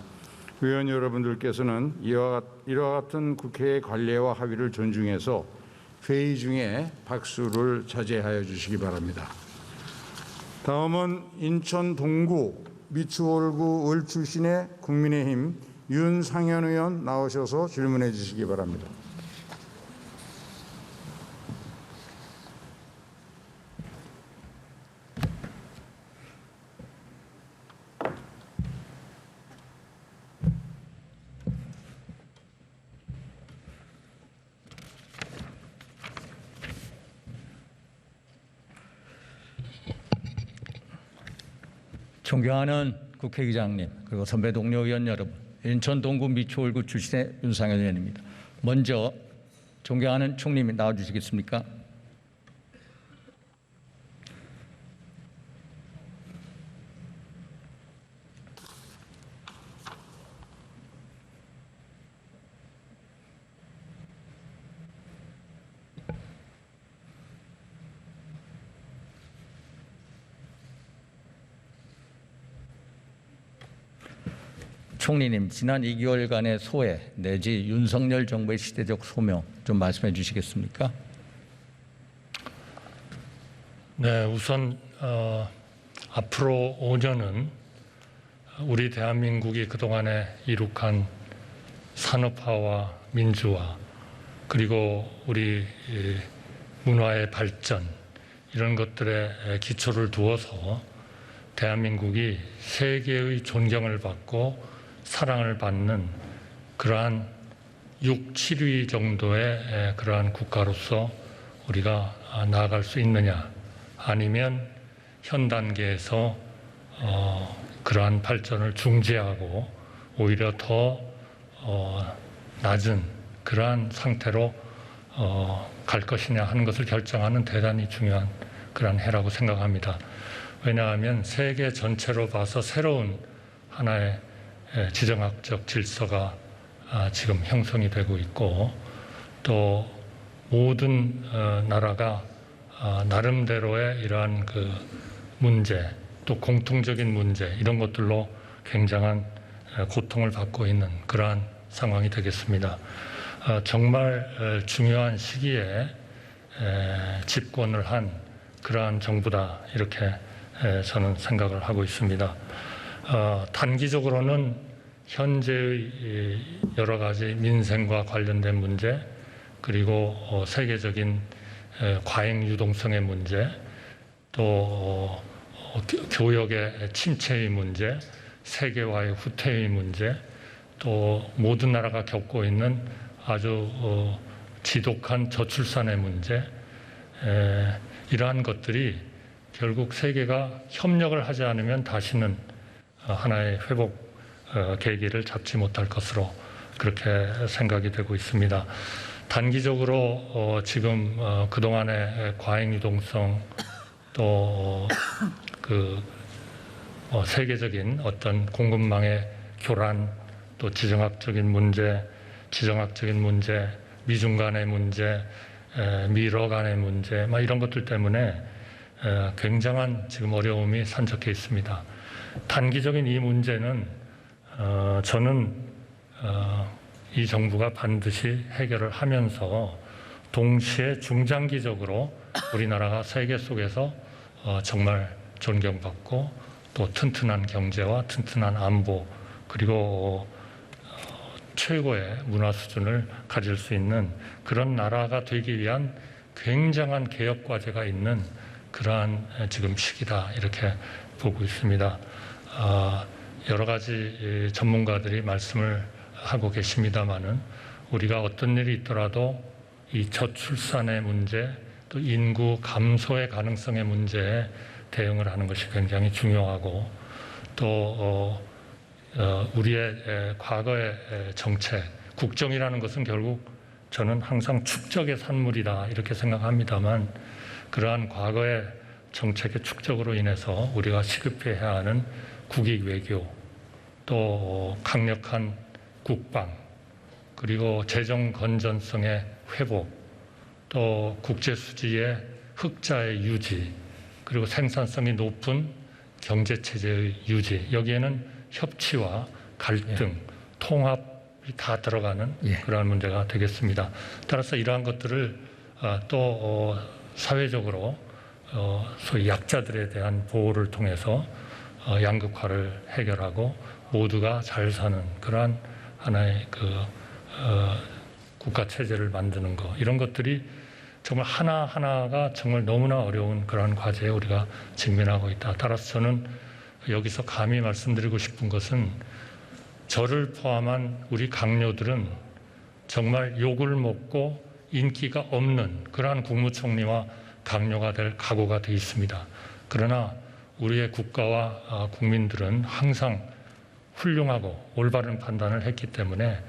[SPEAKER 5] 의원 여러분들께서는 이와 같은 국회의 관례와 합의를 존중해서 회의 중에 박수를 자제하여 주시기 바랍니다. 다음은 인천 동구 미추홀구 을 출신의 국민의힘 윤상현 의원 나오셔서 질문해 주시기 바랍니다.
[SPEAKER 6] 존경하는 국회의장님 그리고 선배 동료 의원 여러분, 인천 동구 미추홀구 출신의 윤상현 의원입니다. 먼저 존경하는 총리님 나와주시겠습니까? 총리님, 지난 2개월간의 소회 내지 윤석열 정부의 시대적 소명 좀 말씀해 주시겠습니까?
[SPEAKER 2] 네, 우선 앞으로 5년은 우리 대한민국이 그동안에 이룩한 산업화와 민주화 그리고 우리 문화의 발전 이런 것들에 기초를 두어서 대한민국이 세계의 존경을 받고 사랑을 받는 그러한 6, 7위 정도의 그러한 국가로서 우리가 나아갈 수 있느냐 아니면 현 단계에서 그러한 발전을 중지하고 오히려 더 낮은 그러한 상태로 갈 것이냐 하는 것을 결정하는 대단히 중요한 그러한 해라고 생각합니다. 왜냐하면 세계 전체로 봐서 새로운 하나의 지정학적 질서가 지금 형성이 되고 있고 또 모든 나라가 나름대로의 이러한 그 문제 또 공통적인 문제 이런 것들로 굉장한 고통을 받고 있는 그러한 상황이 되겠습니다. 정말 중요한 시기에 집권을 한 그러한 정부다 이렇게 저는 생각을 하고 있습니다. 단기적으로는 현재의 여러 가지 민생과 관련된 문제 그리고 세계적인 과잉 유동성의 문제 또 교역의 침체의 문제 세계화의 후퇴의 문제 또 모든 나라가 겪고 있는 아주 지독한 저출산의 문제 이러한 것들이 결국 세계가 협력을 하지 않으면 다시는 하나의 회복 계기를 잡지 못할 것으로 그렇게 생각이 되고 있습니다. 단기적으로 지금 그동안의 과잉 유동성 또 세계적인 어떤 공급망의 교란 또 지정학적인 문제, 미중 간의 문제, 미러 간의 문제, 이런 것들 때문에 굉장한 지금 어려움이 산적해 있습니다. 단기적인 이 문제는 저는 이 정부가 반드시 해결을 하면서 동시에 중장기적으로 우리나라가 세계 속에서 정말 존경받고 또 튼튼한 경제와 튼튼한 안보 그리고 최고의 문화 수준을 가질 수 있는 그런 나라가 되기 위한 굉장한 개혁 과제가 있는 그러한 지금 시기다 이렇게 보고 있습니다. 여러 가지 전문가들이 말씀을 하고 계십니다마는 우리가 어떤 일이 있더라도 이 저출산의 문제 또 인구 감소의 가능성의 문제에 대응을 하는 것이 굉장히 중요하고 또 우리의 과거의 정책, 국정이라는 것은 결국 저는 항상 축적의 산물이다 이렇게 생각합니다만 그러한 과거의 정책의 축적으로 인해서 우리가 시급해야 하는 국익 외교 또 강력한 국방 그리고 재정 건전성의 회복 또 국제 수지의 흑자의 유지 그리고 생산성이 높은 경제 체제의 유지 여기에는 협치와 갈등, 통합이 다 들어가는 그러한 문제가 되겠습니다. 따라서 이러한 것들을 또 사회적으로 소위 약자들에 대한 보호를 통해서 양극화를 해결하고 모두가 잘 사는 그러한 하나의 국가 체제를 만드는 것 이런 것들이 정말 하나하나가 정말 너무나 어려운 그러한 과제에 우리가 직면하고 있다. 따라서 저는 여기서 감히 말씀드리고 싶은 것은 저를 포함한 우리 강요들은 정말 욕을 먹고 인기가 없는 그러한 국무총리와 강요가 될 각오가 되어 있습니다. 그러나 우리의 국가와 국민들은 항상 훌륭하고 올바른 판단을 했기 때문에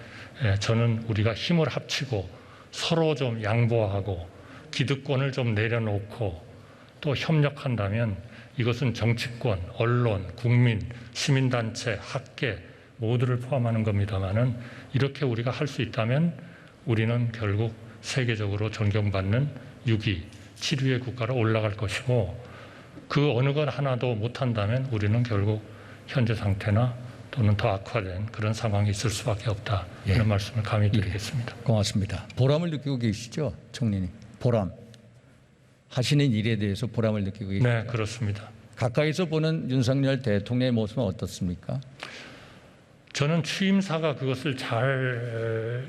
[SPEAKER 2] 저는 우리가 힘을 합치고 서로 좀 양보하고 기득권을 좀 내려놓고 또 협력한다면 이것은 정치권, 언론, 국민, 시민단체, 학계 모두를 포함하는 겁니다만은 이렇게 우리가 할 수 있다면 우리는 결국 세계적으로 존경받는 6위, 7위의 국가로 올라갈 것이고 그 어느 것 하나도 못한다면 우리는 결국 현재 상태나 또는 더 악화된 그런 상황이 있을 수밖에 없다 하는 말씀을 감히 드리겠습니다.
[SPEAKER 6] 고맙습니다. 보람을 느끼고 계시죠, 총리님? 보람. 하시는 일에 대해서 보람을 느끼고 계시죠?
[SPEAKER 2] 네, 그렇습니다.
[SPEAKER 6] 가까이서 보는 윤석열 대통령의 모습은 어떻습니까?
[SPEAKER 2] 저는 취임사가 그것을 잘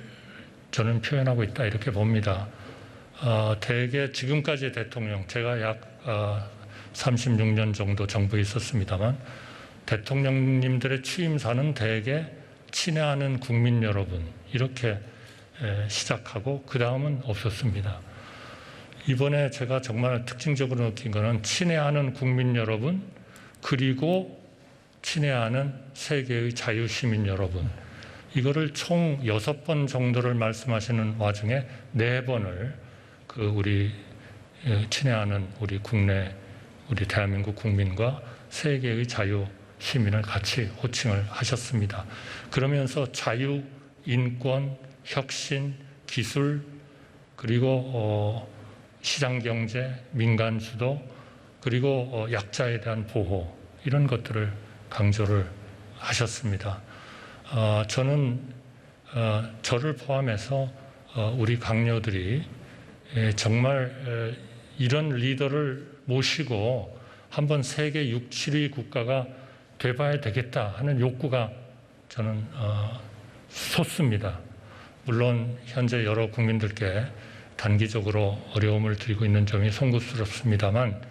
[SPEAKER 2] 저는 표현하고 있다 이렇게 봅니다. 대개 지금까지의 대통령, 제가 약 36년 정도 정부에 있었습니다만 대통령님들의 취임사는 대개 친애하는 국민 여러분 이렇게 시작하고 그 다음은 없었습니다. 이번에 제가 정말 특징적으로 느낀 것은 친애하는 국민 여러분 그리고 친애하는 세계의 자유시민 여러분 이거를 총 6번 정도를 말씀하시는 와중에 4번을 그 우리 친애하는 우리 국내 우리 대한민국 국민과 세계의 자유 시민을 같이 호칭을 하셨습니다. 그러면서 자유, 인권, 혁신, 기술 그리고 시장경제, 민간주도 그리고 약자에 대한 보호 이런 것들을 강조를 하셨습니다. 저는 저를 포함해서 우리 강요들이 정말 이런 리더를 모시고 한번 세계 6, 7위 국가가 돼봐야 되겠다 하는 욕구가 저는 솟습니다. 물론 현재 여러 국민들께 단기적으로 어려움을 드리고 있는 점이 송구스럽습니다만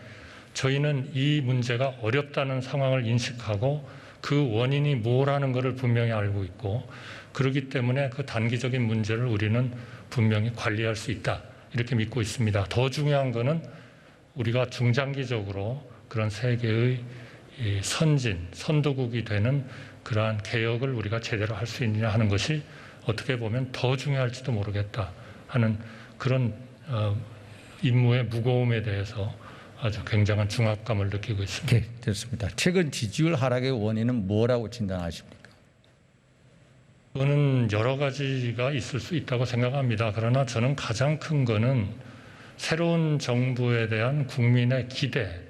[SPEAKER 2] 저희는 이 문제가 어렵다는 상황을 인식하고 그 원인이 뭐라는 것을 분명히 알고 있고 그렇기 때문에 그 단기적인 문제를 우리는 분명히 관리할 수 있다 이렇게 믿고 있습니다. 더 중요한 것은 우리가 중장기적으로 그런 세계의 선진, 선도국이 되는 그러한 개혁을 우리가 제대로 할 수 있느냐 하는 것이 어떻게 보면 더 중요할지도 모르겠다 하는 그런 임무의 무거움에 대해서 아주 굉장한 중압감을 느끼고 있습니다.
[SPEAKER 6] 네, 됐습니다. 최근 지지율 하락의 원인은 뭐라고 진단하십니까?
[SPEAKER 2] 그거는 여러 가지가 있을 수 있다고 생각합니다. 그러나 저는 가장 큰 거는 새로운 정부에 대한 국민의 기대,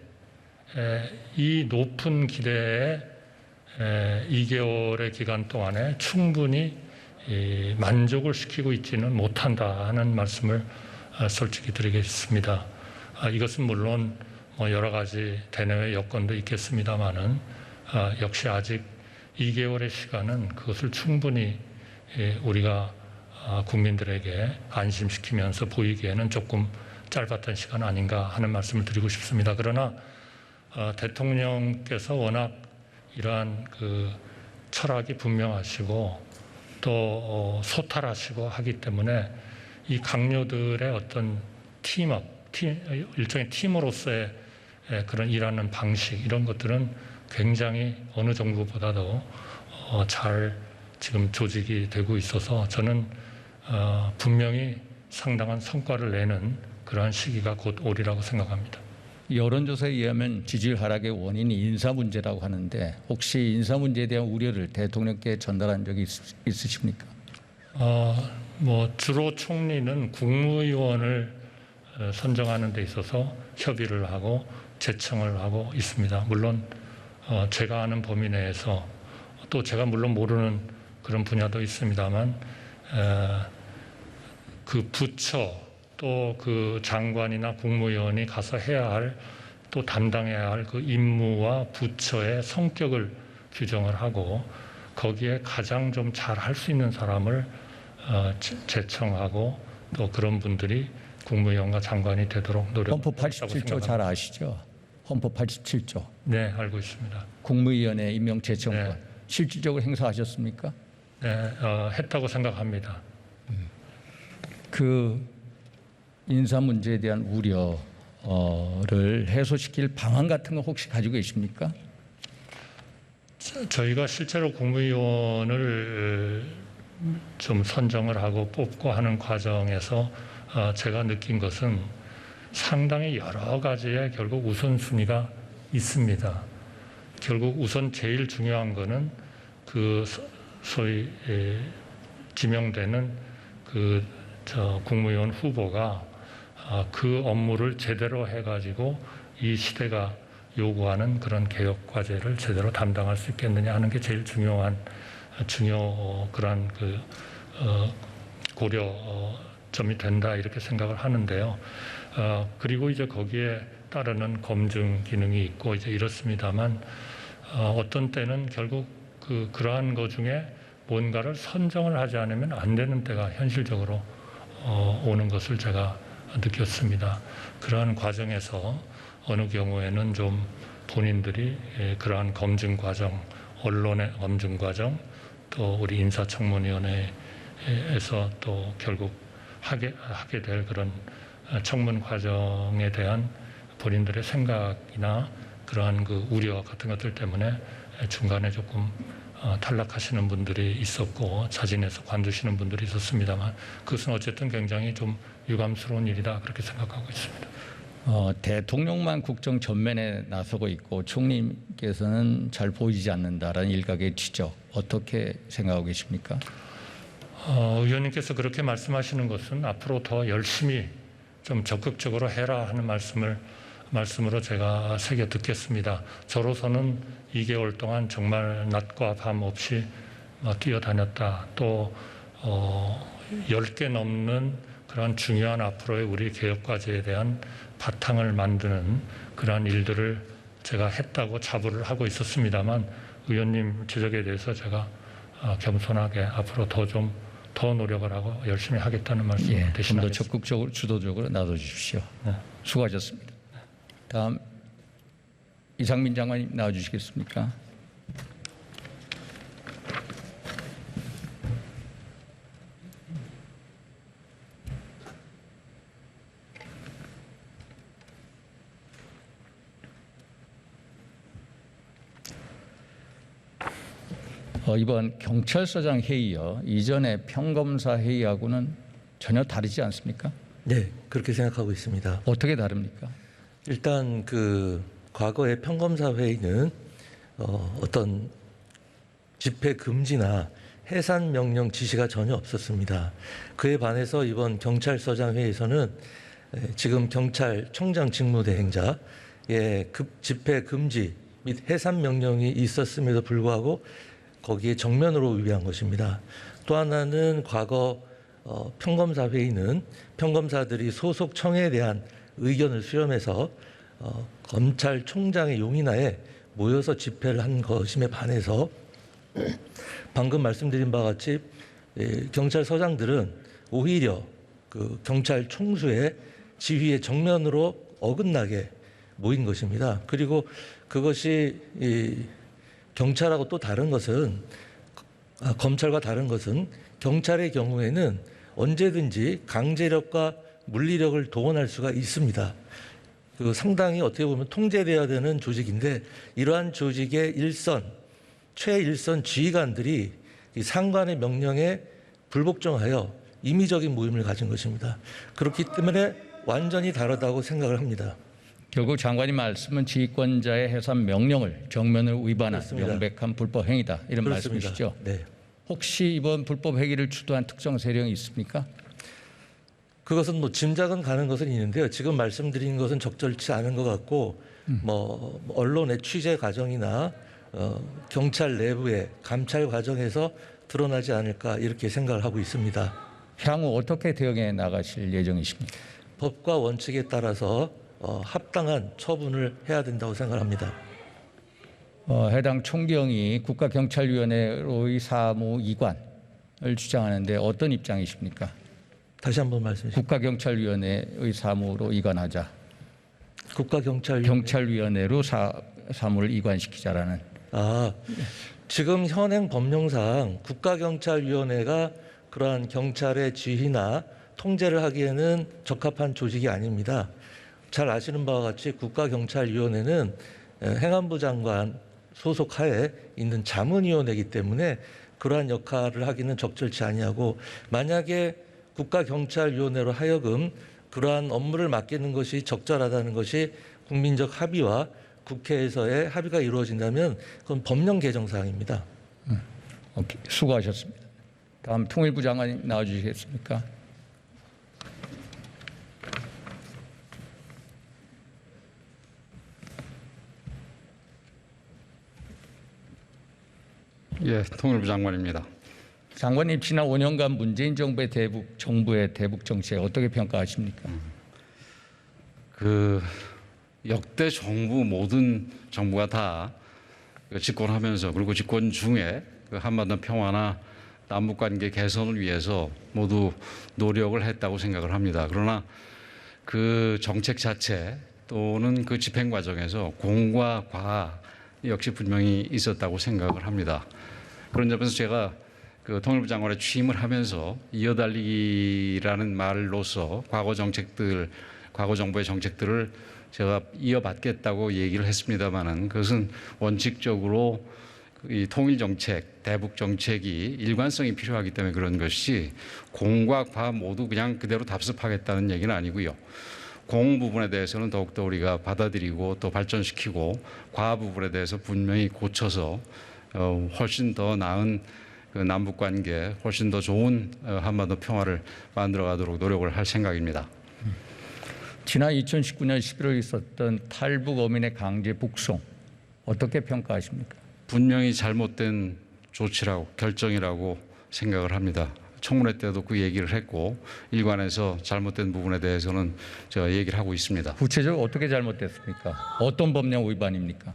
[SPEAKER 2] 이 높은 기대에 2개월의 기간 동안에 충분히 만족을 시키고 있지는 못한다 하는 말씀을 솔직히 드리겠습니다. 이것은 물론 여러 가지 대내외 여건도 있겠습니다마는 역시 아직 2개월의 시간은 그것을 충분히 우리가 국민들에게 안심시키면서 보이기에는 조금 짧았던 시간 아닌가 하는 말씀을 드리고 싶습니다. 그러나 대통령께서 워낙 이러한 그 철학이 분명하시고 또 소탈하시고 하기 때문에 이 강요들의 어떤 일종의 팀으로서의 그런 일하는 방식 이런 것들은 굉장히 어느 정부보다도 잘 지금 조직이 되고 있어서 저는 분명히 상당한 성과를 내는 그러한 시기가 곧 오리라고 생각합니다.
[SPEAKER 6] 여론조사에 의하면 지지율 하락의 원인이 인사 문제라고 하는데 혹시 인사 문제에 대한 우려를 대통령께 전달한 적이 있으십니까?
[SPEAKER 2] 주로 총리는 국무위원을 선정하는 데 있어서 협의를 하고 제청을 하고 있습니다. 물론 제가 아는 범위 내에서 또 제가 물론 모르는 그런 분야도 있습니다만 그 부처 또 그 장관이나 국무위원이 가서 해야 할 또 담당해야 할 그 임무와 부처의 성격을 규정을 하고 거기에 가장 좀 잘 할 수 있는 사람을 제청하고 또 그런 분들이 국무위원과 장관이 되도록 노력하고
[SPEAKER 6] 헌법 87조 잘 아시죠? 헌법 87조.
[SPEAKER 2] 네, 알고 있습니다.
[SPEAKER 6] 국무위원회 임명 제청권.
[SPEAKER 2] 네.
[SPEAKER 6] 실질적으로 행사하셨습니까?
[SPEAKER 2] 네, 했다고 생각합니다.
[SPEAKER 6] 그 인사 문제에 대한 우려를 해소시킬 방안 같은 거 혹시 가지고 계십니까?
[SPEAKER 2] 저희가 실제로 국무위원을 좀 선정을 하고 뽑고 하는 과정에서 제가 느낀 것은 상당히 여러 가지의 결국 우선순위가 있습니다. 결국 우선 제일 중요한 거는 그 소위 지명되는 그 국무위원 후보가 그 업무를 제대로 해가지고 이 시대가 요구하는 그런 개혁 과제를 제대로 담당할 수 있겠느냐 하는 게 제일 그러한 고려점이 된다 이렇게 생각을 하는데요. 그리고 이제 거기에 따르는 검증 기능이 있고 이제 이렇습니다만 어떤 때는 결국 그러한 것 중에 뭔가를 선정을 하지 않으면 안 되는 때가 현실적으로 오는 것을 제가 느꼈습니다. 그러한 과정에서 어느 경우에는 좀 본인들이 그러한 검증 과정, 언론의 검증 과정, 또 우리 인사청문위원회에서 또 결국 하게 될 그런 청문 과정에 대한 본인들의 생각이나 그러한 우려 같은 것들 때문에 중간에 조금 탈락하시는 분들이 있었고 자진해서 관두시는 분들이 있었습니다만 그것은 어쨌든 굉장히 좀 유감스러운 일이다 그렇게 생각하고 있습니다.
[SPEAKER 6] 대통령만 국정 전면에 나서고 있고 총리께서는 잘 보이지 않는다라는 일각의 지적 어떻게 생각하고 계십니까?
[SPEAKER 2] 의원님께서 그렇게 말씀하시는 것은 앞으로 더 열심히 좀 적극적으로 해라 하는 말씀으로 제가 새겨 듣겠습니다. 저로서는 2개월 동안 정말 낮과 밤 없이 뛰어다녔다. 또 10개 넘는 그런 중요한 앞으로의 우리 개혁 과제에 대한 바탕을 만드는 그러한 일들을 제가 했다고 자부를 하고 있었습니다만 의원님 지적에 대해서 제가 겸손하게 앞으로 더 노력을 하고 열심히 하겠다는 말씀 대신하겠습니다.
[SPEAKER 6] 좀 더 적극적으로 주도적으로 나눠 주십시오.
[SPEAKER 2] 네.
[SPEAKER 6] 수고하셨습니다. 다음 이상민 장관님 나와 주시겠습니까? 이번 경찰서장 회의요. 이전에 평검사 회의하고는 전혀 다르지 않습니까?
[SPEAKER 4] 네, 그렇게 생각하고 있습니다.
[SPEAKER 6] 어떻게 다릅니까?
[SPEAKER 4] 일단 과거의 평검사 회의는 어떤 집회 금지나 해산 명령 지시가 전혀 없었습니다. 그에 반해서 이번 경찰서장 회의에서는 지금 경찰청장 직무대행자의 집회 금지 및 해산 명령이 있었음에도 불구하고 거기에 정면으로 위배한 것입니다. 또 하나는 과거 평검사 회의는 평검사들이 소속 청에 대한 의견을 수렴해서 검찰총장의 용인하에 모여서 집회를 한 것임에 반해서 방금 말씀드린 바와 같이 경찰서장들은 오히려 경찰 총수의 지휘에 정면으로 어긋나게 모인 것입니다. 그리고 그것이 경찰하고 또 다른 것은 검찰과 다른 것은 경찰의 경우에는 언제든지 강제력과 물리력을 동원할 수가 있습니다. 상당히 어떻게 보면 통제돼야 되는 조직인데 이러한 조직의 최일선 지휘관들이 이 상관의 명령에 불복종하여 임의적인 모임을 가진 것입니다. 그렇기 때문에 완전히 다르다고 생각을 합니다.
[SPEAKER 6] 결국 장관님 말씀은 지휘권자의 해산 명령을 정면으로 위반한
[SPEAKER 4] 그렇습니다.
[SPEAKER 6] 명백한 불법 행위다 이런
[SPEAKER 4] 그렇습니다.
[SPEAKER 6] 말씀이시죠?
[SPEAKER 4] 네.
[SPEAKER 6] 혹시 이번 불법 행위를 주도한 특정 세력이 있습니까?
[SPEAKER 4] 그것은 짐작은 가는 것은 있는데요. 지금 말씀드린 것은 적절치 않은 것 같고 언론의 취재 과정이나 경찰 내부의 감찰 과정에서 드러나지 않을까 이렇게 생각을 하고 있습니다.
[SPEAKER 6] 향후 어떻게 대응해 나가실 예정이십니까?
[SPEAKER 4] 법과 원칙에 따라서 합당한 처분을 해야 된다고 생각합니다.
[SPEAKER 6] 해당 총경이 국가경찰위원회로의 사무 이관을 주장하는데 어떤 입장이십니까?
[SPEAKER 4] 다시 한번 말씀해 주십시오.
[SPEAKER 6] 국가경찰위원회의 사무로 이관하자. 경찰위원회로 사무를 이관시키자라는.
[SPEAKER 4] 지금 현행 법령상 국가경찰위원회가 그러한 경찰의 지휘나 통제를 하기에는 적합한 조직이 아닙니다. 잘 아시는 바와 같이 국가경찰위원회는 행안부 장관 소속하에 있는 자문위원회이기 때문에 그러한 역할을 하기는 적절치 아니하고 만약에 국가경찰위원회로 하여금 그러한 업무를 맡기는 것이 적절하다는 것이 국민적 합의와 국회에서의 합의가 이루어진다면 그건 법령 개정 사항입니다.
[SPEAKER 6] 오케이. 수고하셨습니다. 다음 통일부 장관님 나와주시겠습니까?
[SPEAKER 7] 예, 통일부 장관입니다.
[SPEAKER 6] 장관님, 지난 5년간 문재인 정부의 대북 정책 어떻게 평가하십니까?
[SPEAKER 7] 그 역대 정부 모든 정부가 다 집권하면서 그리고 집권 중에 그 한반도 평화나 남북관계 개선을 위해서 모두 노력을 했다고 생각을 합니다. 그러나 그 정책 자체 또는 그 집행 과정에서 공과 과 역시 분명히 있었다고 생각을 합니다. 그런 점에서 제가 그 통일부 장관에 취임을 하면서 이어달리기라는 말로서 과거 정부의 정책들을 제가 이어받겠다고 얘기를 했습니다마는 그것은 원칙적으로 이 통일 정책, 대북 정책이 일관성이 필요하기 때문에 그런 것이 공과 과 모두 그냥 그대로 답습하겠다는 얘기는 아니고요. 공 부분에 대해서는 더욱더 우리가 받아들이고 또 발전시키고 과 부분에 대해서 분명히 고쳐서 훨씬 더 나은 그 남북 관계, 훨씬 더 좋은 한반도 평화를 만들어가도록 노력을 할 생각입니다.
[SPEAKER 6] 지난 2019년 11월 있었던 탈북 어민의 강제 북송 어떻게 평가하십니까?
[SPEAKER 7] 분명히 잘못된 조치라고 결정이라고 생각을 합니다. 청문회 때도 그 얘기를 했고 일관해서 잘못된 부분에 대해서는 제가 얘기를 하고 있습니다.
[SPEAKER 6] 구체적으로 어떻게 잘못됐습니까? 어떤 법령 위반입니까?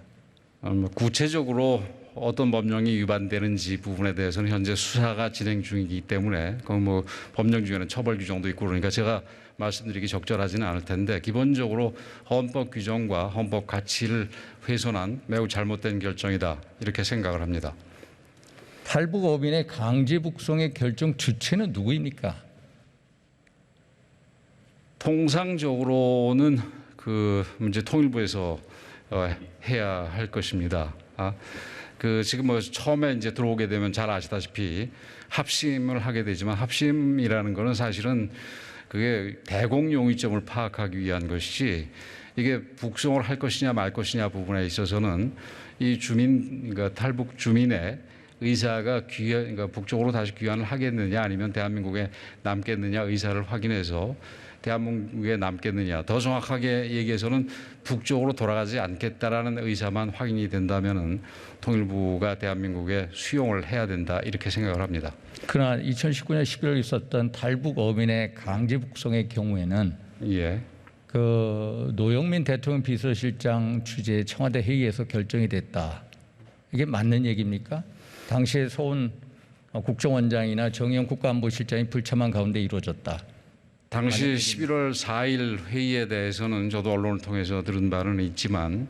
[SPEAKER 7] 구체적으로 어떤 법령이 위반되는지 부분에 대해서는 현재 수사가 진행 중이기 때문에 그 뭐 법령 중에는 처벌 규정도 있고 그러니까 제가 말씀드리기 적절하지는 않을 텐데 기본적으로 헌법 규정과 헌법 가치를 훼손한 매우 잘못된 결정이다 이렇게 생각을 합니다.
[SPEAKER 6] 탈북 어민의 강제 북송의 결정 주체는 누구입니까?
[SPEAKER 7] 통상적으로는 그 문제 통일부에서 해야 할 것입니다. 그 지금 뭐 처음에 이제 들어오게 되면 잘 아시다시피 합심을 하게 되지만 합심이라는 거는 사실은 그게 대공용의점을 파악하기 위한 것이지 이게 북송을 할 것이냐 말 것이냐 부분에 있어서는 이 그러니까 탈북 주민의 의사가 그러니까 북쪽으로 다시 귀환을 하겠느냐 아니면 대한민국에 남겠느냐 의사를 확인해서 대한민국에 남겠느냐 더 정확하게 얘기해서는 북쪽으로 돌아가지 않겠다라는 의사만 확인이 된다면은 통일부가 대한민국에 수용을 해야 된다 이렇게 생각을 합니다.
[SPEAKER 6] 그러나 2019년 11월 있었던 탈북 어민의 강제 북송의 경우에는
[SPEAKER 7] 예.
[SPEAKER 6] 그 노영민 대통령 비서실장 주재 청와대 회의에서 결정이 됐다. 이게 맞는 얘기입니까? 당시에 서훈 국정원장이나 정의용 국가안보실장이 불참한 가운데 이루어졌다.
[SPEAKER 7] 당시 11월 4일 회의에 대해서는 저도 언론을 통해서 들은 바는 있지만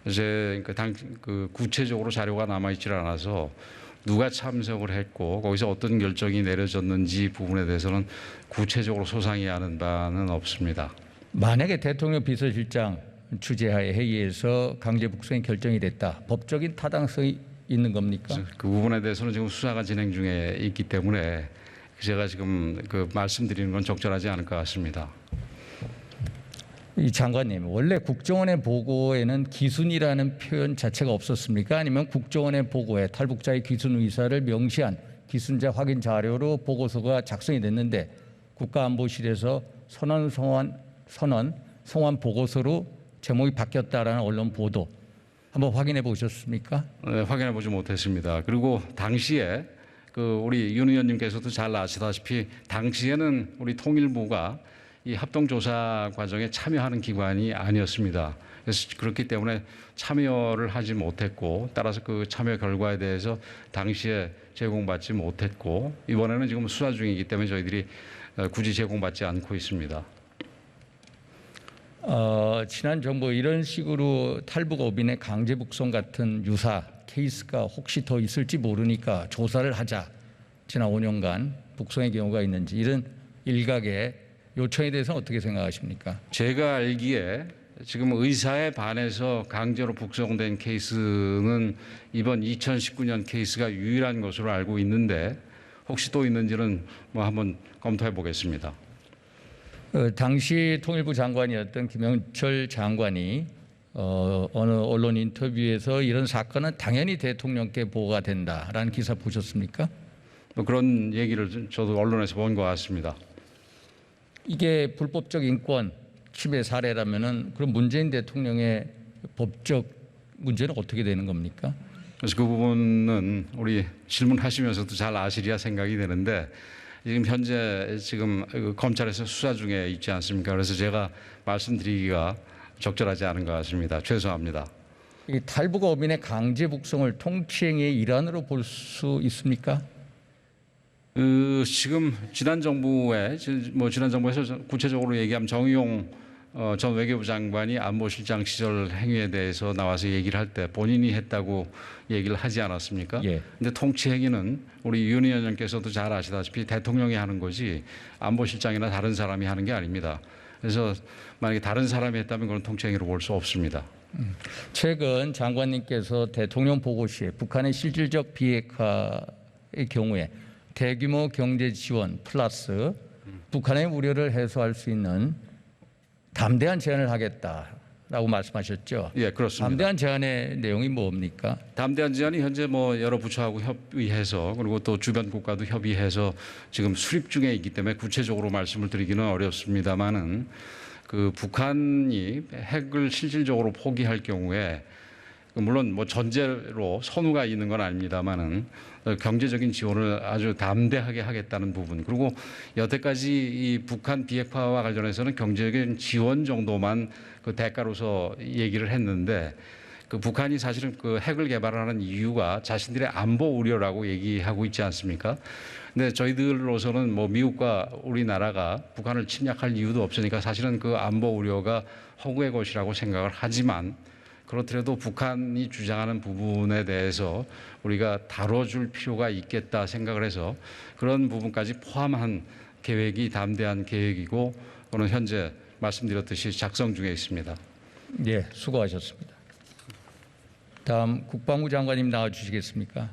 [SPEAKER 7] 이제 그 구체적으로 자료가 남아 있질 않아서 누가 참석을 했고 거기서 어떤 결정이 내려졌는지 부분에 대해서는 구체적으로 소상히 아는 바는 없습니다.
[SPEAKER 6] 만약에 대통령 비서실장 주재하에 회의에서 강제 북송이 결정이 됐다. 법적인 타당성이 있는 겁니까?
[SPEAKER 7] 그 부분에 대해서는 지금 수사가 진행 중에 있기 때문에 제가 지금 그 말씀드리는 건 적절하지 않을 것 같습니다.
[SPEAKER 6] 이 장관님, 원래 국정원의 보고에는 기순이라는 표현 자체가 없었습니까? 아니면 국정원의 보고에 탈북자의 기순 의사를 명시한 기순자 확인 자료로 보고서가 작성이 됐는데 국가안보실에서 성원 보고서로 제목이 바뀌었다라는 언론 보도 한번 확인해 보셨습니까?
[SPEAKER 7] 네, 확인해 보지 못했습니다. 그리고 당시에 그 우리 윤 의원님께서도 잘 아시다시피 당시에는 우리 통일부가 이 합동조사 과정에 참여하는 기관이 아니었습니다. 그래서 그렇기 때문에 참여를 하지 못했고 따라서 그 참여 결과에 대해서 당시에 제공받지 못했고 이번에는 지금 수사 중이기 때문에 저희들이 굳이 제공받지 않고 있습니다.
[SPEAKER 6] 지난 정부 이런 식으로 탈북 어민의 강제 북송 같은 유사 케이스가 혹시 더 있을지 모르니까 조사를 하자. 지난 5년간 북송의 경우가 있는지 이런 일각의 요청에 대해서는 어떻게 생각하십니까?
[SPEAKER 7] 제가 알기에 지금 의사에 반해서 강제로 북송된 케이스는 이번 2019년 케이스가 유일한 것으로 알고 있는데 혹시 또 있는지는 뭐 한번 검토해 보겠습니다.
[SPEAKER 6] 당시 통일부 장관이었던 김영철 장관이 어느 언론 인터뷰에서 이런 사건은 당연히 대통령께 보고가 된다라는 기사 보셨습니까?
[SPEAKER 7] 뭐 그런 얘기를 저도 언론에서 본 것 같습니다.
[SPEAKER 6] 이게 불법적 인권 침해 사례라면은 그럼 문재인 대통령의 법적 문제는 어떻게 되는 겁니까?
[SPEAKER 7] 그래서 그 부분은 우리 질문하시면서도 잘 아시리라 생각이 되는데 지금 현재 그 검찰에서 수사 중에 있지 않습니까? 그래서 제가 말씀드리기가 적절하지 않은 것 같습니다. 죄송합니다.
[SPEAKER 6] 이 탈북 어민의 강제 북송을 통치행위의 일환으로 볼 수 있습니까?
[SPEAKER 7] 지금 지난 정부에서 구체적으로 얘기하면 정의용 전 외교부 장관이 안보실장 시절 행위에 대해서 나와서 얘기를 할 때 본인이 했다고 얘기를 하지 않았습니까?
[SPEAKER 6] 예.
[SPEAKER 7] 근데 통치 행위는 우리 윤 위원장께서도 잘 아시다시피 대통령이 하는 거지 안보실장이나 다른 사람이 하는 게 아닙니다. 그래서 만약에 다른 사람이 했다면 그건 통치 행위로 볼 수 없습니다.
[SPEAKER 6] 최근 장관님께서 대통령 보고 시에 북한의 실질적 비핵화의 경우에 대규모 경제 지원 플러스 북한의 우려를 해소할 수 있는 담대한 제안을 하겠다라고 말씀하셨죠.
[SPEAKER 7] 예, 그렇습니다.
[SPEAKER 6] 담대한 제안의 내용이 뭡니까?
[SPEAKER 7] 담대한 제안이 현재 여러 부처하고 협의해서 그리고 또 주변 국가도 협의해서 지금 수립 중에 있기 때문에 구체적으로 말씀을 드리기는 어렵습니다만은 그 북한이 핵을 실질적으로 포기할 경우에 물론 전제로 선후가 있는 건 아닙니다만은 경제적인 지원을 아주 담대하게 하겠다는 부분, 그리고 여태까지 이 북한 비핵화와 관련해서는 경제적인 지원 정도만 그 대가로서 얘기를 했는데 그 북한이 사실은 그 핵을 개발하는 이유가 자신들의 안보 우려라고 얘기하고 있지 않습니까? 근데 저희들로서는 미국과 우리나라가 북한을 침략할 이유도 없으니까 사실은 그 안보 우려가 허구의 것이라고 생각을 하지만 그렇더라도 북한이 주장하는 부분에 대해서 우리가 다뤄줄 필요가 있겠다 생각을 해서 그런 부분까지 포함한 계획이 담대한 계획이고 오늘 현재 말씀드렸듯이 작성 중에 있습니다.
[SPEAKER 6] 예, 수고하셨습니다. 다음 국방부 장관님 나와 주시겠습니까?